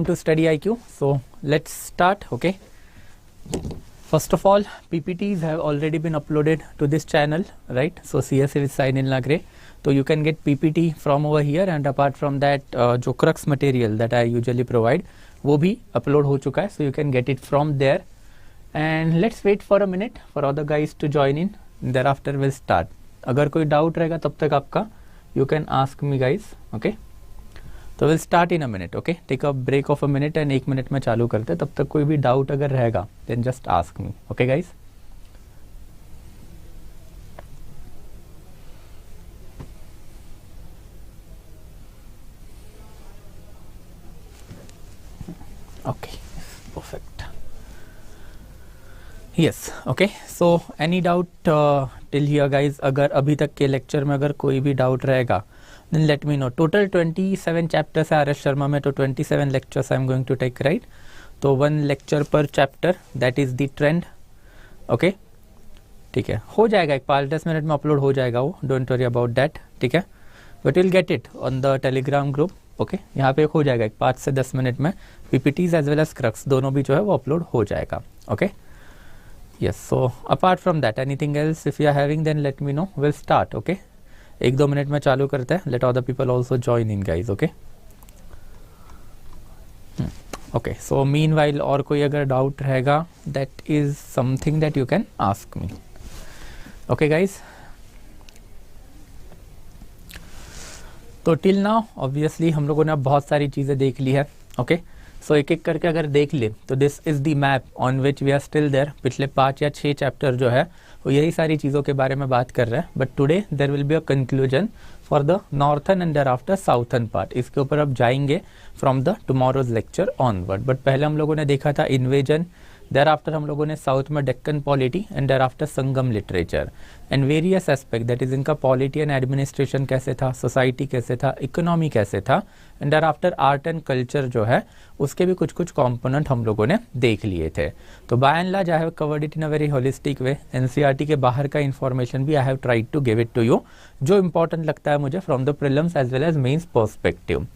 to Study IQ. So let's start. Okay. First of all, PPTs have already been uploaded to this channel, right? So CSA with sign in Lagre. So you can get PPT from over here, and apart from that, जो crux material that I usually provide, वो भी upload हो चुका है. So you can get it from there. And let's wait for a minute for other guys to join in. Thereafter we'll start. अगर कोई doubt रहेगा तब तक आपका, you can ask me guys. Okay. तो will start in a minute. Okay, take a break of a minute and 1 minute में चालू करते हैं. तब तक कोई भी डाउट अगर रहेगा then just ask me. Okay guys. Okay, perfect. Yes. Okay, so any doubt till here guys. अगर अभी तक के लेक्चर में अगर कोई भी डाउट रहेगा then let me know. Total 27 chapters है RS शर्मा में, तो 27 lectures I am going to take, right? तो 1 lecture per chapter, that is the trend. Okay, ठीक है, हो जाएगा. एक 5-10 मिनट में अपलोड हो जाएगा वो, डोंट वरी अबाउट दैट. ठीक है, but will get it on the Telegram group. Okay, यहाँ पे हो जाएगा एक 5 से 10 मिनट में. PPTs as well as crux दोनों भी जो है वो अपलोड हो जाएगा. Okay, yes. So apart from that anything else if you are having then let me know. Will start. Okay, 1-2 minute में चालू करते हैं. Let other people also join in guys. Okay, okay. So meanwhile और कोई अगर doubt रहेगा that is something that you can ask me. Okay guys. तो till now obviously हम लोगों ने अब बहुत सारी चीज़ें देख ली है. ओके, सो एक एक करके अगर देख ले तो this is the map on which we are still there. पिछले 5 या 6 चैप्टर जो है वो यही सारी चीज़ों के बारे में बात कर रहे हैं. But today there will be a conclusion for the northern and thereafter southern part. इसके ऊपर अब जाएंगे from the tomorrow's lecture onward. But पहले हम लोगों ने देखा था इन्वेजन, देयर आफ्टर हम लोगों ने साउथ में Deccan polity and thereafter Sangam literature and various aspect, that is इनका पॉलिटी एंड एडमिनिस्ट्रेशन कैसे था, सोसाइटी कैसे था, इकोनॉमी कैसे था, and thereafter art and culture जो है उसके भी कुछ कुछ कॉम्पोनेंट हम लोगों ने देख लिए थे. तो by and large I have covered it in a very holistic way. NCERT के बाहर का इन्फॉर्मेशन भी I have tried to give it to you, जो इंपॉर्टेंट लगता है मुझे from the prelims as well as mains perspective.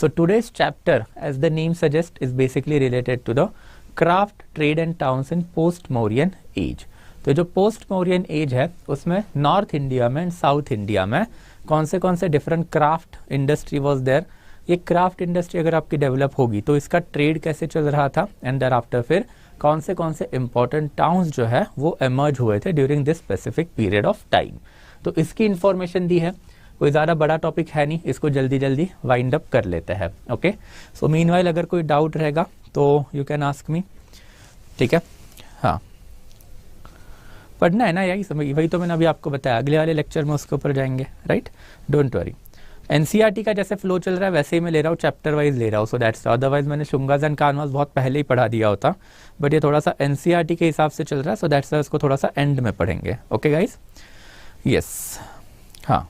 So today's chapter as the name suggest is basically related to the craft, trade and towns in post Mauryan age. तो जो post Mauryan age है उसमें north India में and south India में कौन से different craft industry was there. ये craft industry अगर आपकी डेवलप होगी तो इसका ट्रेड कैसे चल रहा था, एंड देयर आफ्टर फिर कौन से इंपॉर्टेंट टाउन्स जो है वो एमर्ज हुए थे during this specific period of time. तो इसकी इंफॉर्मेशन दी है. कोई ज़्यादा बड़ा टॉपिक है नहीं, इसको जल्दी जल्दी वाइंड अप कर लेते हैं. ओके, सो मीनवाइल अगर कोई डाउट रहेगा तो यू कैन आस्क मी. ठीक है, हाँ, पढ़ना है ना यही समझ, वही तो मैंने अभी आपको बताया. अगले वाले लेक्चर में उसके ऊपर जाएंगे, राइट. Don't worry. एनसीईआरटी का जैसे फ्लो चल रहा है वैसे ही मैं ले रहा हूँ, चैप्टर वाइज ले रहा हूँ. सो दैट्स, अदरवाइज मैंने शुंगास एंड कानवास बहुत पहले ही पढ़ा दिया होता, बट ये थोड़ा सा एनसीईआरटी के हिसाब से चल रहा है. सो दैट्स इसको थोड़ा सा एंड में पढ़ेंगे. Okay guys. यस, हाँ.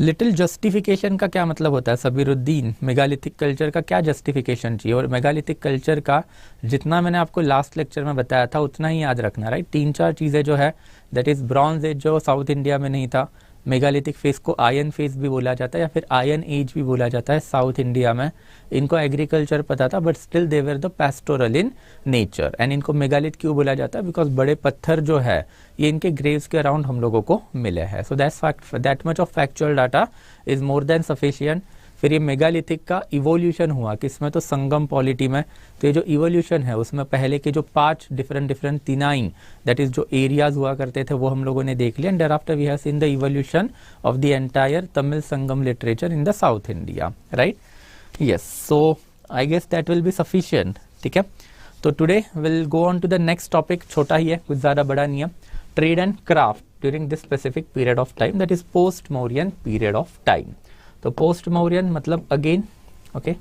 लिटिल जस्टिफिकेशन का क्या मतलब होता है सबीरुद्दीन? मेगालिथिक कल्चर का क्या जस्टिफिकेशन चाहिए? और मेगालिथिक कल्चर का जितना मैंने आपको लास्ट लेक्चर में बताया था उतना ही याद रखना, राइट. 3-4 चीज़ें जो है, दैट इज़ ब्रॉन्ज एज जो साउथ इंडिया में नहीं था. मेगालिथिक फेज को आयन फेज भी बोला जाता है या फिर आयन एज भी बोला जाता है साउथ इंडिया में. इनको एग्रीकल्चर पता था but still they were the pastoral in nature. And इनको मेगालिथ क्यों बोला जाता है? बिकॉज बड़े पत्थर जो है ये इनके ग्रेव्स के अराउंड हम लोगों को मिले हैं. So that much of factual data is more than sufficient. फिर ये मेगालिथिक का इवोल्यूशन हुआ किसमें? तो संगम पॉलिटी में. तो ये जो इवोल्यूशन है उसमें पहले के जो 5 डिफरेंट तिनाइन, दैट इज जो एरियाज हुआ करते थे वो हम लोगों ने देख लिया. And thereafter we have seen the evolution of the entire Tamil Sangam literature in the south India, right. Yes, so I guess that will be sufficient. ठीक है, तो today will go on to the next topic. छोटा ही है, कुछ ज़्यादा बड़ा नहीं है. Trade and craft during this specific period of time, that is post Mauryan period of time. तो पोस्ट मौर्यन मतलब again, okay,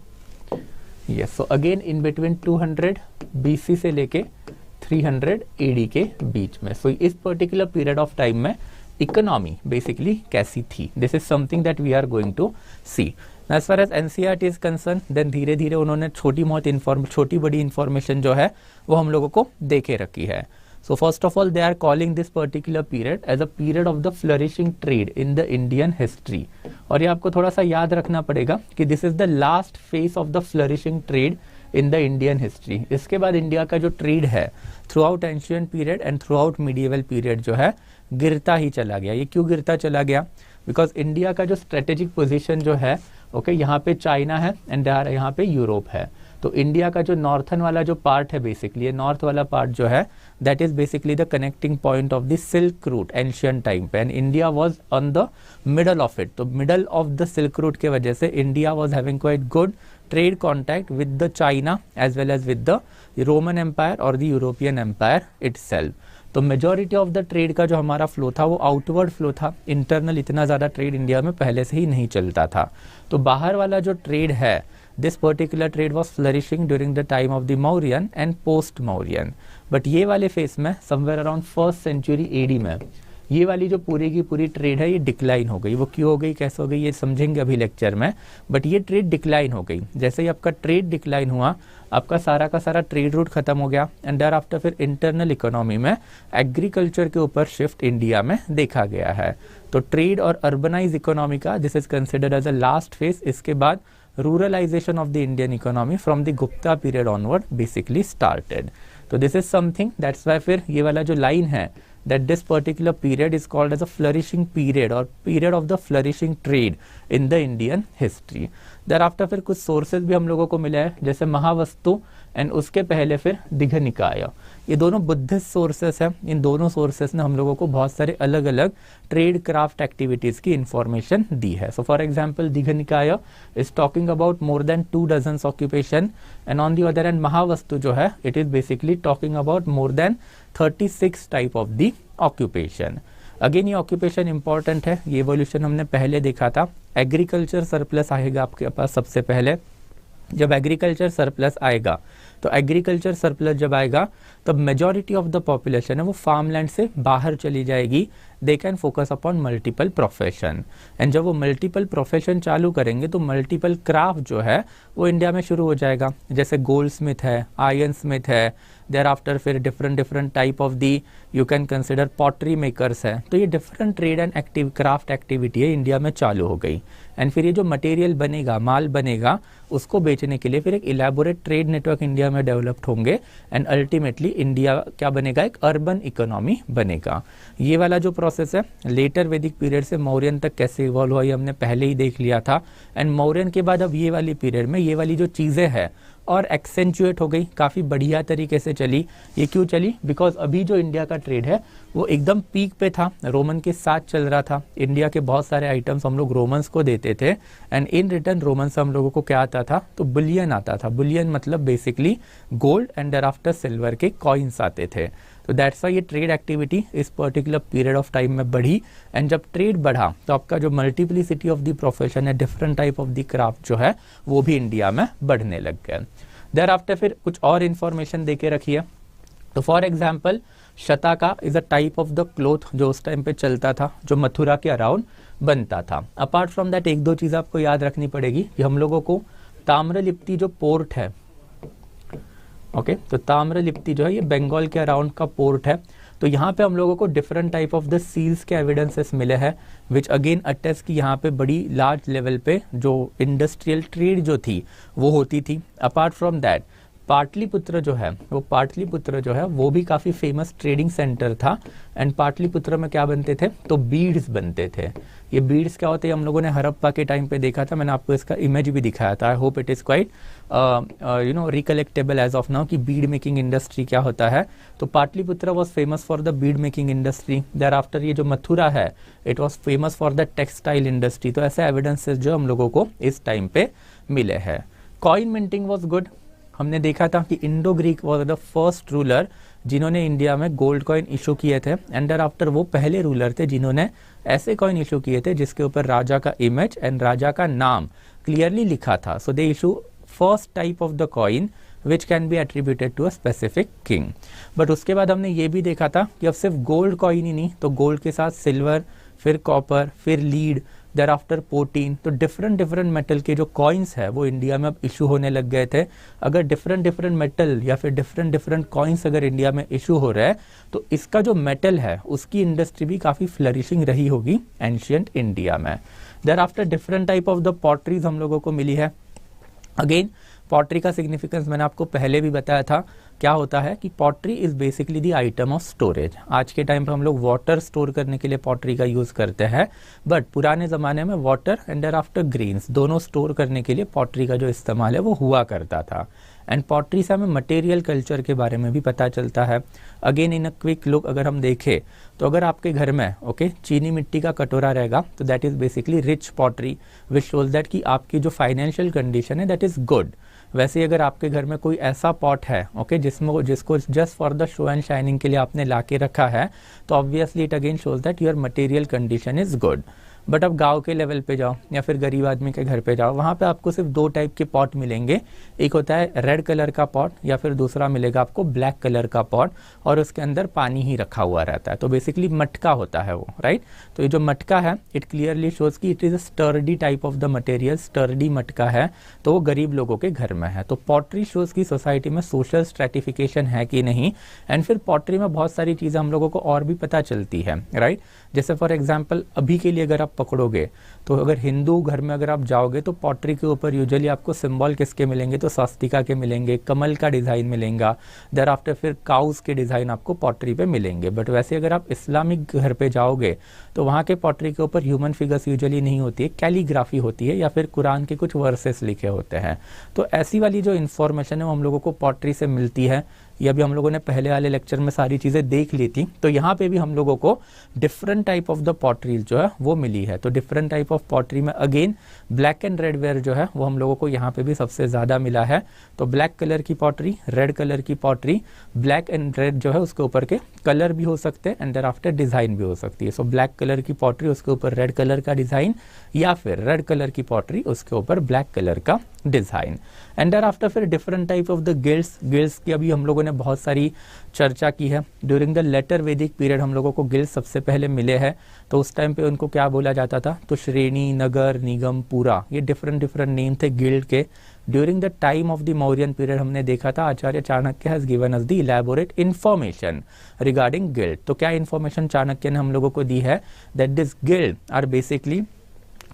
yes. So again in between 200 BC से लेके 300 AD के बीच में. सो इस पर्टिकुलर पीरियड ऑफ टाइम में इकोनॉमी बेसिकली कैसी थी, this is something that we are going to see. As far as NCERT is concern, then धीरे धीरे उन्होंने छोटी बड़ी इंफॉर्मेशन जो है वो हम लोगों को दे के रखी है. So first of all, they are calling this particular period as a period of the flourishing trade in the Indian history. और ये आपको थोड़ा सा याद रखना पड़ेगा कि this is the last phase of the flourishing trade in the Indian history. इसके बाद इंडिया का जो ट्रेड है throughout ancient period and throughout medieval period जो है गिरता ही चला गया. ये क्यों गिरता चला गया? बिकॉज इंडिया का जो स्ट्रेटेजिक पोजीशन जो है ओके यहाँ पे चाइना है एंड यहाँ पे यूरोप है. तो इंडिया का जो नॉर्थन वाला जो पार्ट है बेसिकली, ये नॉर्थ वाला पार्ट जो है that is basically the connecting point of the silk route ancient time पे, and India was on the middle of it. तो middle of the silk route के वजह से India was having quite good trade contact with the China as well as with the Roman Empire और the European empire itself. तो majority of the trade का जो हमारा flow था वो आउटवर्ड फ्लो था. इंटरनल इतना ज़्यादा ट्रेड इंडिया में पहले से ही नहीं चलता था. तो बाहर वाला जो ट्रेड है, this particular trade was flourishing during the time of the Mauryan and post Mauryan. But ये वाले फेस में somewhere around 1st century AD में ये वाली जो पूरी की पूरी ट्रेड है ये डिक्लाइन हो गई. वो क्यों हो गई, कैसे हो गई, ये समझेंगे अभी लेक्चर में. बट ये ट्रेड डिक्लाइन हो गई. जैसे ही आपका ट्रेड डिक्लाइन हुआ, आपका सारा का सारा ट्रेड रूट खत्म हो गया एंड देयर आफ्टर फिर इंटरनल इकोनॉमी में एग्रीकल्चर के ऊपर शिफ्ट इंडिया में देखा गया है. तो ट्रेड और अर्बनाइज इकोनॉमी का this is considered as a last phase. इसके बाद ruralization of the Indian economy from the Gupta period onward basically started. तो this is something that's why फिर ये वाला जो लाइन है that this particular period is called as a flourishing period or period of the flourishing trade in the Indian history. Thereafter फिर कुछ sources भी हम लोगों को मिले हैं, जैसे महावस्तु एंड उसके पहले फिर दिघ निकाय. ये दोनों बुद्धिस्ट सोर्सेस हैं. इन दोनों सोर्सेस ने हम लोगों को बहुत सारे अलग अलग ट्रेड क्राफ्ट एक्टिविटीज़ की इंफॉर्मेशन दी है. So for example Digha Nikaya is talking about more than 2 dozens occupation and on the other end Mahavastu जो है it is basically talking about more than 36 type of the occupation. Again ये occupation important है. ये evolution हमने पहले देखा था. एग्रीकल्चर सरप्लस आएगा आपके पास सबसे पहले. जब एग्रीकल्चर सरप्लस आएगा तो एग्रीकल्चर सरप्लस जब आएगा तब मेजॉरिटी ऑफ द पॉपुलेशन है वो फार्मलैंड से बाहर चली जाएगी. They can focus upon multiple profession and जब वो मल्टीपल प्रोफेशन चालू करेंगे तो मल्टीपल क्राफ्ट जो है वो इंडिया में शुरू हो जाएगा. जैसे गोल्ड स्मिथ है, आयरन स्मिथ है, देयर आफ्टर फिर different type of the you can consider pottery makers है. तो ये different trade and active craft activity है इंडिया में चालू हो गई. एंड फिर ये जो मटेरियल बनेगा, माल बनेगा, उसको बेचने के लिए फिर एक इलेबोरेट ट्रेड नेटवर्क इंडिया में डेवलप्ड होंगे एंड अल्टीमेटली इंडिया क्या बनेगा, एक अर्बन इकोनॉमी बनेगा. ये वाला जो प्रोसेस है लेटर वैदिक पीरियड से मौर्यन तक कैसे इवॉल्व हुआ ये हमने पहले ही देख लिया था. एंड मौर्यन के बाद अब ये वाली पीरियड में ये वाली जो चीज़ें हैं और एक्सेंचुएट हो गई, काफ़ी बढ़िया तरीके से चली. ये क्यों चली? बिकॉज अभी जो इंडिया का ट्रेड है वो एकदम पीक पे था, रोमन के साथ चल रहा था. इंडिया के बहुत सारे आइटम्स हम लोग रोमन्स को देते थे एंड इन रिटर्न रोमन से हम लोगों को क्या आता था, तो बुलियन आता था. बुलियन मतलब basically gold and thereafter silver के कॉइन्स आते थे. तो दैट्स वाई ये ट्रेड एक्टिविटी इस पर्टिकुलर पीरियड ऑफ टाइम में बढ़ी. एंड जब ट्रेड बढ़ा तो आपका जो मल्टीप्लिसिटी ऑफ द प्रोफेशन है, different type of the craft जो है वो भी इंडिया में बढ़ने लग गया. देयर आफ्टर फिर कुछ और इन्फॉर्मेशन दे के रखिए. तो for example Shataka is a type of the cloth जो उस टाइम पे चलता था, जो मथुरा के अराउंड बनता था. अपार्ट फ्रॉम दैट एक दो चीज़ आपको याद रखनी पड़ेगी कि हम लोगों को ताम्रलिप्ति जो पोर्ट है, ओके, तो ताम्रलिप्ति जो है ये बंगाल के अराउंड का पोर्ट है. तो यहाँ पे हम लोगों को different type of the seals के एविडेंसेस मिले हैं विच अगेन अटेस्ट कि यहाँ पे बड़ी लार्ज लेवल पे जो इंडस्ट्रियल ट्रेड जो थी वो होती थी. अपार्ट फ्रॉम दैट पाटलिपुत्र जो है वो भी काफ़ी फेमस ट्रेडिंग सेंटर था. एंड पाटलिपुत्र में क्या बनते थे, तो बीड्स बनते थे. ये बीड्स क्या होते हैं हम लोगों ने हड़प्पा के टाइम पे देखा था. मैंने आपको इसका इमेज भी दिखाया था. I hope it is quite recollectable as of now कि बीड मेकिंग इंडस्ट्री क्या होता है. तो Pataliputra was famous for the bead making industry. Thereafter ये जो मथुरा है it was famous for the textile industry. तो ऐसे एविडेंसेस जो हम लोगों को इस टाइम पे मिले हैं. Coin minting was good. हमने देखा था कि Indo Greek was the first ruler जिन्होंने इंडिया में गोल्ड कॉइन इशू किए थे. एंड देयर आफ्टर वो पहले रूलर थे जिन्होंने ऐसे कॉइन इशू किए थे जिसके ऊपर राजा का इमेज एंड राजा का नाम क्लियरली लिखा था. So they issue first type of the coin which can be attributed to a specific king. But उसके बाद हमने ये भी देखा था कि अब सिर्फ गोल्ड कॉइन ही नहीं, तो गोल्ड के साथ सिल्वर, फिर कॉपर, फिर लीड, देयर आफ्टर पोटीन। तो डिफरेंट डिफरेंट मेटल के जो कॉइन्स है वो इंडिया में अब इशू होने लग गए थे। अगर डिफरेंट डिफरेंट मेटल या फिर डिफरेंट डिफरेंट कॉइन्स अगर इंडिया में इशू हो रहा है तो इसका जो मेटल है उसकी इंडस्ट्री भी काफ़ी फ्लरिशिंग रही होगी एंशियंट इंडिया में। Thereafter different type of the potteries हम लोगों को मिली है। अगेन पॉटरी का सिग्निफिकेंस मैंने आपको पहले भी बताया था, क्या होता है कि pottery is basically the item of storage. आज के टाइम पे हम लोग वाटर स्टोर करने के लिए पॉटरी का यूज करते हैं, बट पुराने जमाने में water and thereafter grains दोनों स्टोर करने के लिए पॉटरी का जो इस्तेमाल है वो हुआ करता था। एंड पॉटरी से हमें मटेरियल कल्चर के बारे में भी पता चलता है। Again in a quick look अगर हम देखें तो अगर आपके घर में चीनी मिट्टी का कटोरा रहेगा तो that is basically rich pottery which shows that कि आपकी जो फाइनेंशियल कंडीशन है दैट इज गुड। वैसे ही अगर आपके घर में कोई ऐसा पॉट है जिसको just for the show and shining के लिए आपने ला के रखा है तो obviously it again shows that your material condition is good. But अब गांव के लेवल पे जाओ या फिर गरीब आदमी के घर पे जाओ, वहाँ पे आपको सिर्फ दो टाइप के पॉट मिलेंगे। एक होता है रेड कलर का पॉट या फिर दूसरा मिलेगा आपको ब्लैक कलर का पॉट और उसके अंदर पानी ही रखा हुआ रहता है। तो बेसिकली मटका होता है वो, राइट। तो ये जो मटका है इट क्लियरली शोज कि it is a sturdy type of the material, sturdy मटका है, तो वो गरीब लोगों के घर में है। तो पॉटरी शोज की सोसाइटी में सोशल स्ट्रेटिफिकेशन है कि नहीं। एंड फिर पॉटरी में बहुत सारी चीज़ें हम लोगों को और भी पता चलती है, राइट। जैसे फॉर एग्जाम्पल अभी के लिए अगर आप पकड़ोगे तो अगर हिंदू घर में अगर आप जाओगे तो पॉटरी के ऊपर यूजुअली आपको सिंबल किसके मिलेंगे, तो स्वास्तिका के मिलेंगे, कमल का डिज़ाइन मिलेगा, देयर आफ्टर फिर काउस के डिज़ाइन आपको पॉटरी पे मिलेंगे। बट वैसे अगर आप इस्लामिक घर पे जाओगे तो वहाँ के पॉटरी के ऊपर ह्यूमन फिगर्स यूजुअली नहीं होती है, कैलीग्राफी होती है या फिर कुरान के कुछ वर्सेस लिखे होते हैं। तो ऐसी वाली जो इन्फॉर्मेशन है वो हम लोगों को पॉटरी से मिलती है। ये अभी हम लोगों ने पहले वाले लेक्चर में सारी चीज़ें देख ली थी। तो यहाँ पे भी हम लोगों को different type of the potteries जो है वो मिली है। तो डिफरेंट टाइप ऑफ पॉटरी में again black and red ware जो है वो हम लोगों को यहाँ पे भी सबसे ज़्यादा मिला है। तो ब्लैक कलर की पॉटरी, रेड कलर की पॉटरी, ब्लैक एंड रेड जो है उसके ऊपर के कलर भी हो सकते हैं एंड देयर आफ्टर डिज़ाइन भी हो सकती है। सो ब्लैक कलर की पॉटरी उसके ऊपर रेड कलर का डिज़ाइन या फिर रेड कलर की पॉटरी उसके ऊपर ब्लैक कलर का डिज़ाइन। एंड देयर आफ्टर फिर different type of the guilds की अभी हम लोगों ने बहुत सारी चर्चा की है। ड्यूरिंग द लेटर वैदिक पीरियड हम लोगों को गिल्ड सबसे पहले मिले हैं। तो उस टाइम पे उनको क्या बोला जाता था, तो श्रेणी, नगर, निगम, पूरा, ये डिफरेंट डिफरेंट नेम थे गिल्ड के। During the time of the Mauryan period हमने देखा था Acharya Chanakya has given us the elaborate information regarding guild. तो क्या इन्फॉर्मेशन चाणक्य ने हम लोगों को दी है, that this guild are basically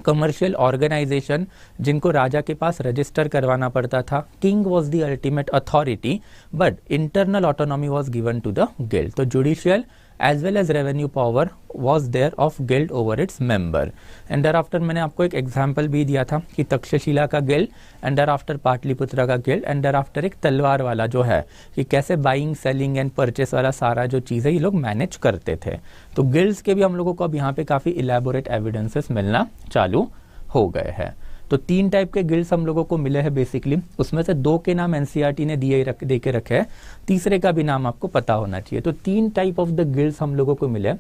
commercial organization जिनको राजा के पास रजिस्टर करवाना पड़ता था। King was the ultimate authority but internal autonomy was given to the guild. तो judicial as well as revenue power was there of guild over its member. And thereafter मैंने आपको एक एग्जाम्पल भी दिया था कि तक्षशिला का guild and thereafter Pataliputra का गिल्ड एंड देयर आफ्टर एक तलवार वाला जो है कि कैसे बाइंग, सेलिंग एंड परचेस वाला सारा जो चीज़ है ये लोग मैनेज करते थे। तो गिल्ड्स के भी हम लोगों को अब यहाँ पे काफ़ी इलेबोरेट एविडेंसेस मिलना चालू हो गए हैं। तो 3 टाइप के गिल्ड्स हम लोगों को मिले हैं बेसिकली, उसमें से 2 के नाम एनसीईआरटी ने दे के रखे हैं, तीसरे का भी नाम आपको पता होना चाहिए। तो 3 टाइप ऑफ द गिल्ड्स हम लोगों को मिले।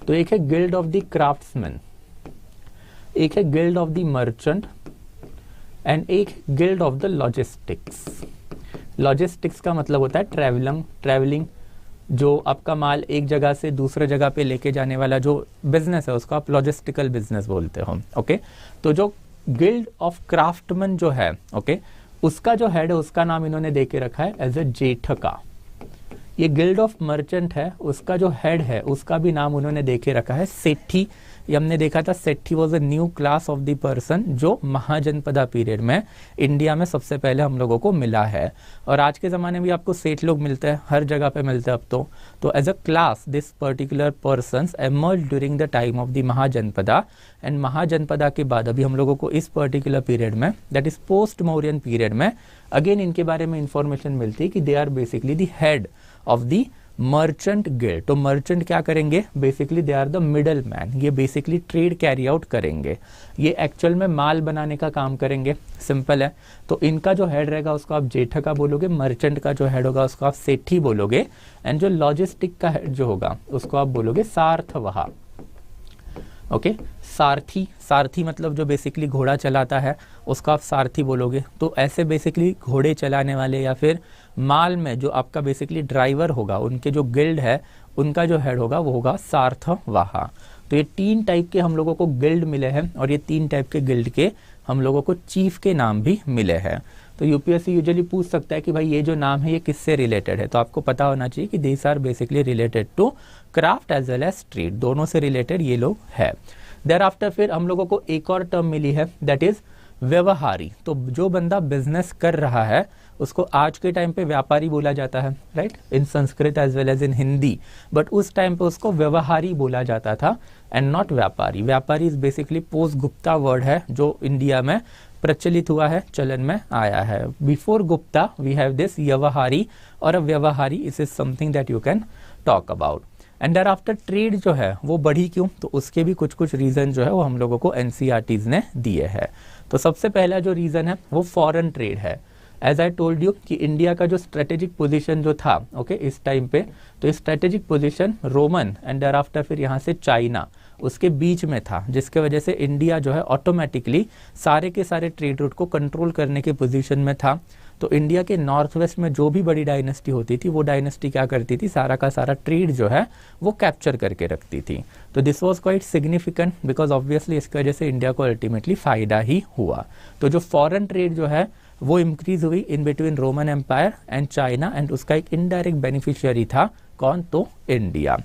तो एक है गिल्ड ऑफ द क्राफ्ट्समैन, एक है guild of the merchant and एक guild of the logistics. Logistics का मतलब होता है ट्रैवलिंग, जो आपका माल एक जगह से दूसरे जगह पे लेके जाने वाला जो बिजनेस है उसको आप लॉजिस्टिकल बिजनेस बोलते हो। ओके, तो जो गिल्ड ऑफ क्राफ्टमैन जो है उसका जो हेड है उसका नाम इन्होंने दे के रखा है एज ए जेठका। ये गिल्ड ऑफ मर्चेंट है, उसका जो हेड है उसका भी नाम उन्होंने दे के रखा है सेठी। ये हमने देखा था Sethi was a new class of the person जो महाजनपदा पीरियड में इंडिया में सबसे पहले हम लोगों को मिला है। और आज के ज़माने में भी आपको सेठ लोग मिलते हैं, हर जगह पे मिलते हैं अब तो as a class this particular persons emerge during the time of the Mahajanapada. And Mahajanapada के बाद अभी हम लोगों को इस पर्टिकुलर पीरियड में that is post Mauryan period में अगेन इनके बारे में इंफॉर्मेशन मिलती है कि they are basically the head of the merchant guild. तो मर्चेंट क्या करेंगे, basically they are the middle man, ये बेसिकली ट्रेड कैरी आउट करेंगे, ये एक्चुअल में माल बनाने का काम करेंगे, सिंपल है। तो इनका जो हेड रहेगा उसको आप जेठका बोलोगे, मर्चेंट का जो हेड होगा उसको आप सेठी बोलोगे एंड जो लॉजिस्टिक का हेड जो होगा उसको आप बोलोगे सार्थवाह। ओके, सारथी मतलब जो बेसिकली घोड़ा चलाता है उसको आप सारथी बोलोगे। तो ऐसे बेसिकली घोड़े चलाने वाले या फिर माल में जो आपका बेसिकली ड्राइवर होगा उनके जो गिल्ड है उनका जो हेड होगा वो होगा सार्थवाह। तो ये 3 टाइप के हम लोगों को गिल्ड मिले हैं और ये 3 टाइप के गिल्ड के हम लोगों को चीफ के नाम भी मिले हैं। तो यूपीएससी यूजुअली पूछ सकता है कि भाई ये जो नाम है ये किससे रिलेटेड है, तो आपको पता होना चाहिए कि these are basically related to craft as well as trade, दोनों से रिलेटेड ये लोग है। देयर आफ्टर फिर हम लोगों को एक और टर्म मिली है दैट इज व्यवहारी। तो जो बंदा बिजनेस कर रहा है उसको आज के टाइम पे व्यापारी बोला जाता है, right, in Sanskrit as well as in Hindi, but उस टाइम पे उसको व्यवहारी बोला जाता था एंड नॉट व्यापारी। व्यापारी is basically post Gupta word है जो इंडिया में प्रचलित हुआ है, चलन में आया है। Before Gupta we have this Vyavahari, और a Vyavahari is something that you can talk about. And thereafter trade जो है वो बढ़ी क्यों, तो उसके भी कुछ कुछ रीजन जो है वो हम लोगों को एनसीईआरटीज ने दिए हैं। तो सबसे पहला जो रीजन है वो फॉरेन ट्रेड है। एज आई टोल्ड यू कि इंडिया का जो स्ट्रेटेजिक पोजीशन जो था ओके इस टाइम पे, तो strategic position Roman and thereafter फिर यहाँ से चाइना उसके बीच में था, जिसके वजह से इंडिया जो है ऑटोमेटिकली सारे के सारे ट्रेड रूट को कंट्रोल करने के पोजीशन में था। तो इंडिया के नॉर्थ वेस्ट में जो भी बड़ी डायनेस्टी होती थी वो डायनेस्टी क्या करती थी, सारा का सारा ट्रेड जो है वो कैप्चर करके रखती थी। तो this was quite significant because obviously इसकी वजह से इंडिया को अल्टीमेटली फायदा ही हुआ। तो जो फॉरेन ट्रेड जो है वो इंक्रीज हुई in between Roman empire and China, and उसका एक इनडायरेक्ट बेनिफिशियरी था कौन, तो इंडिया।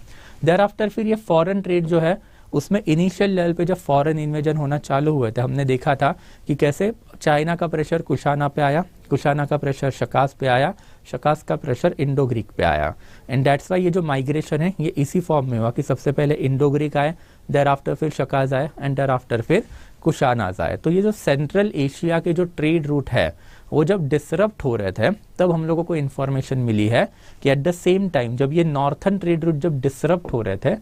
देयर आफ्टर फिर ये फॉरेन ट्रेड जो है उसमें इनिशियल लेवल पे जब फॉरेन इन्वेजन होना चालू हुए थे, हमने देखा था कि कैसे चाइना का प्रेशर कुशाना पे आया, कुशाना का प्रेशर शकास पे आया, शकास का प्रेशर इंडो ग्रीक पे आया, एंड दैट्स वाई ये जो माइग्रेशन है ये इसी फॉर्म में हुआ कि सबसे पहले इंडो ग्रीक आए, देयर आफ्टर फिर शकास आए, एंड देयर आफ्टर फिर कुशानाज आए। तो ये जो सेंट्रल एशिया के जो ट्रेड रूट है वो जब डिसरप्ट हो रहे थे तब हम लोगों को इन्फॉर्मेशन मिली है कि एट द सेम टाइम जब ये नॉर्थन ट्रेड रूट जब डिसरप्ट हो रहे थे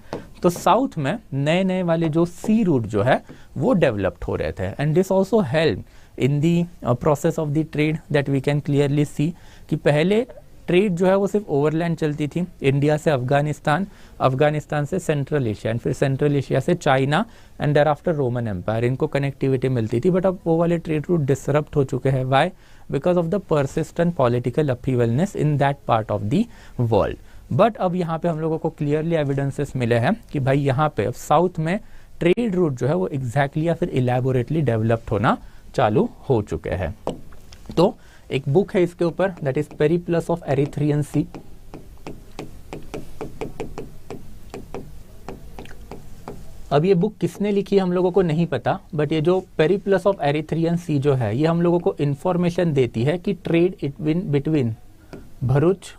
तो साउथ में नए नए वाले जो सी रूट जो है वो डेवलप्ड हो रहे थे, and this also help in the process of the trade that we can clearly see कि पहले ट्रेड जो है वो सिर्फ ओवरलैंड चलती थी, इंडिया से अफगानिस्तान, अफगानिस्तान से सेंट्रल एशिया, एंड फिर सेंट्रल एशिया से China, and thereafter Roman empire, इनको कनेक्टिविटी मिलती थी। बट अब वो वाले ट्रेड रूट डिसरप्ट हो चुके हैं। Why? Because of the persistent political upheavalness in that part of the world. But अब यहाँ पे हम लोगों को क्लियरली एविडेंसेस मिले हैं कि भाई यहाँ पे साउथ में ट्रेड रूट जो है वो एग्जैक्टली या फिर इलेबोरेटली डेवलप्ड होना चालू हो चुके हैं। तो एक बुक है इसके ऊपर that is Periplus of Erythraean Sea. अब ये बुक किसने लिखी हम लोगों को नहीं पता, बट ये जो पेरिप्लस ऑफ एरिथ्रियन सी जो है ये हम लोगों को इंफॉर्मेशन देती है कि trade between Bharuch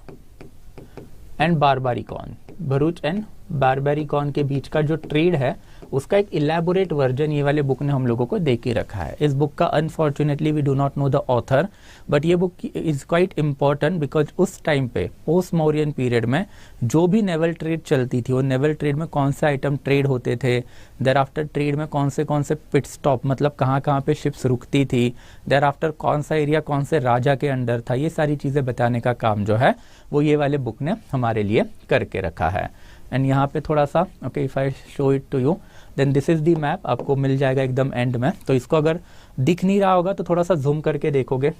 and Barbaricon, Bharuch and Barbaricon के बीच का जो ट्रेड है उसका एक इलेबोरेट वर्जन ये वाले बुक ने हम लोगों को दे के रखा है। इस बुक का unfortunately we do not know the author, but ये book is quite important because उस टाइम पे पोस्ट मौर्यन पीरियड में जो भी नेवल ट्रेड चलती थी वो नेवल ट्रेड में कौन से आइटम ट्रेड होते थे, देयर आफ्टर ट्रेड में कौन से पिट स्टॉप मतलब कहाँ पे शिप्स रुकती थी, देयर आफ्टर कौन सा एरिया कौन से राजा के अंडर था, ये सारी चीज़ें बताने का काम जो है वो ये वाले बुक ने हमारे लिए करके रखा है। एंड यहाँ पे थोड़ा सा okay if I show it to you then this is the map, आपको मिल जाएगा एकदम एंड में। तो इसको अगर दिख नहीं रहा होगा तो थोड़ा सा जूम करके देखोगे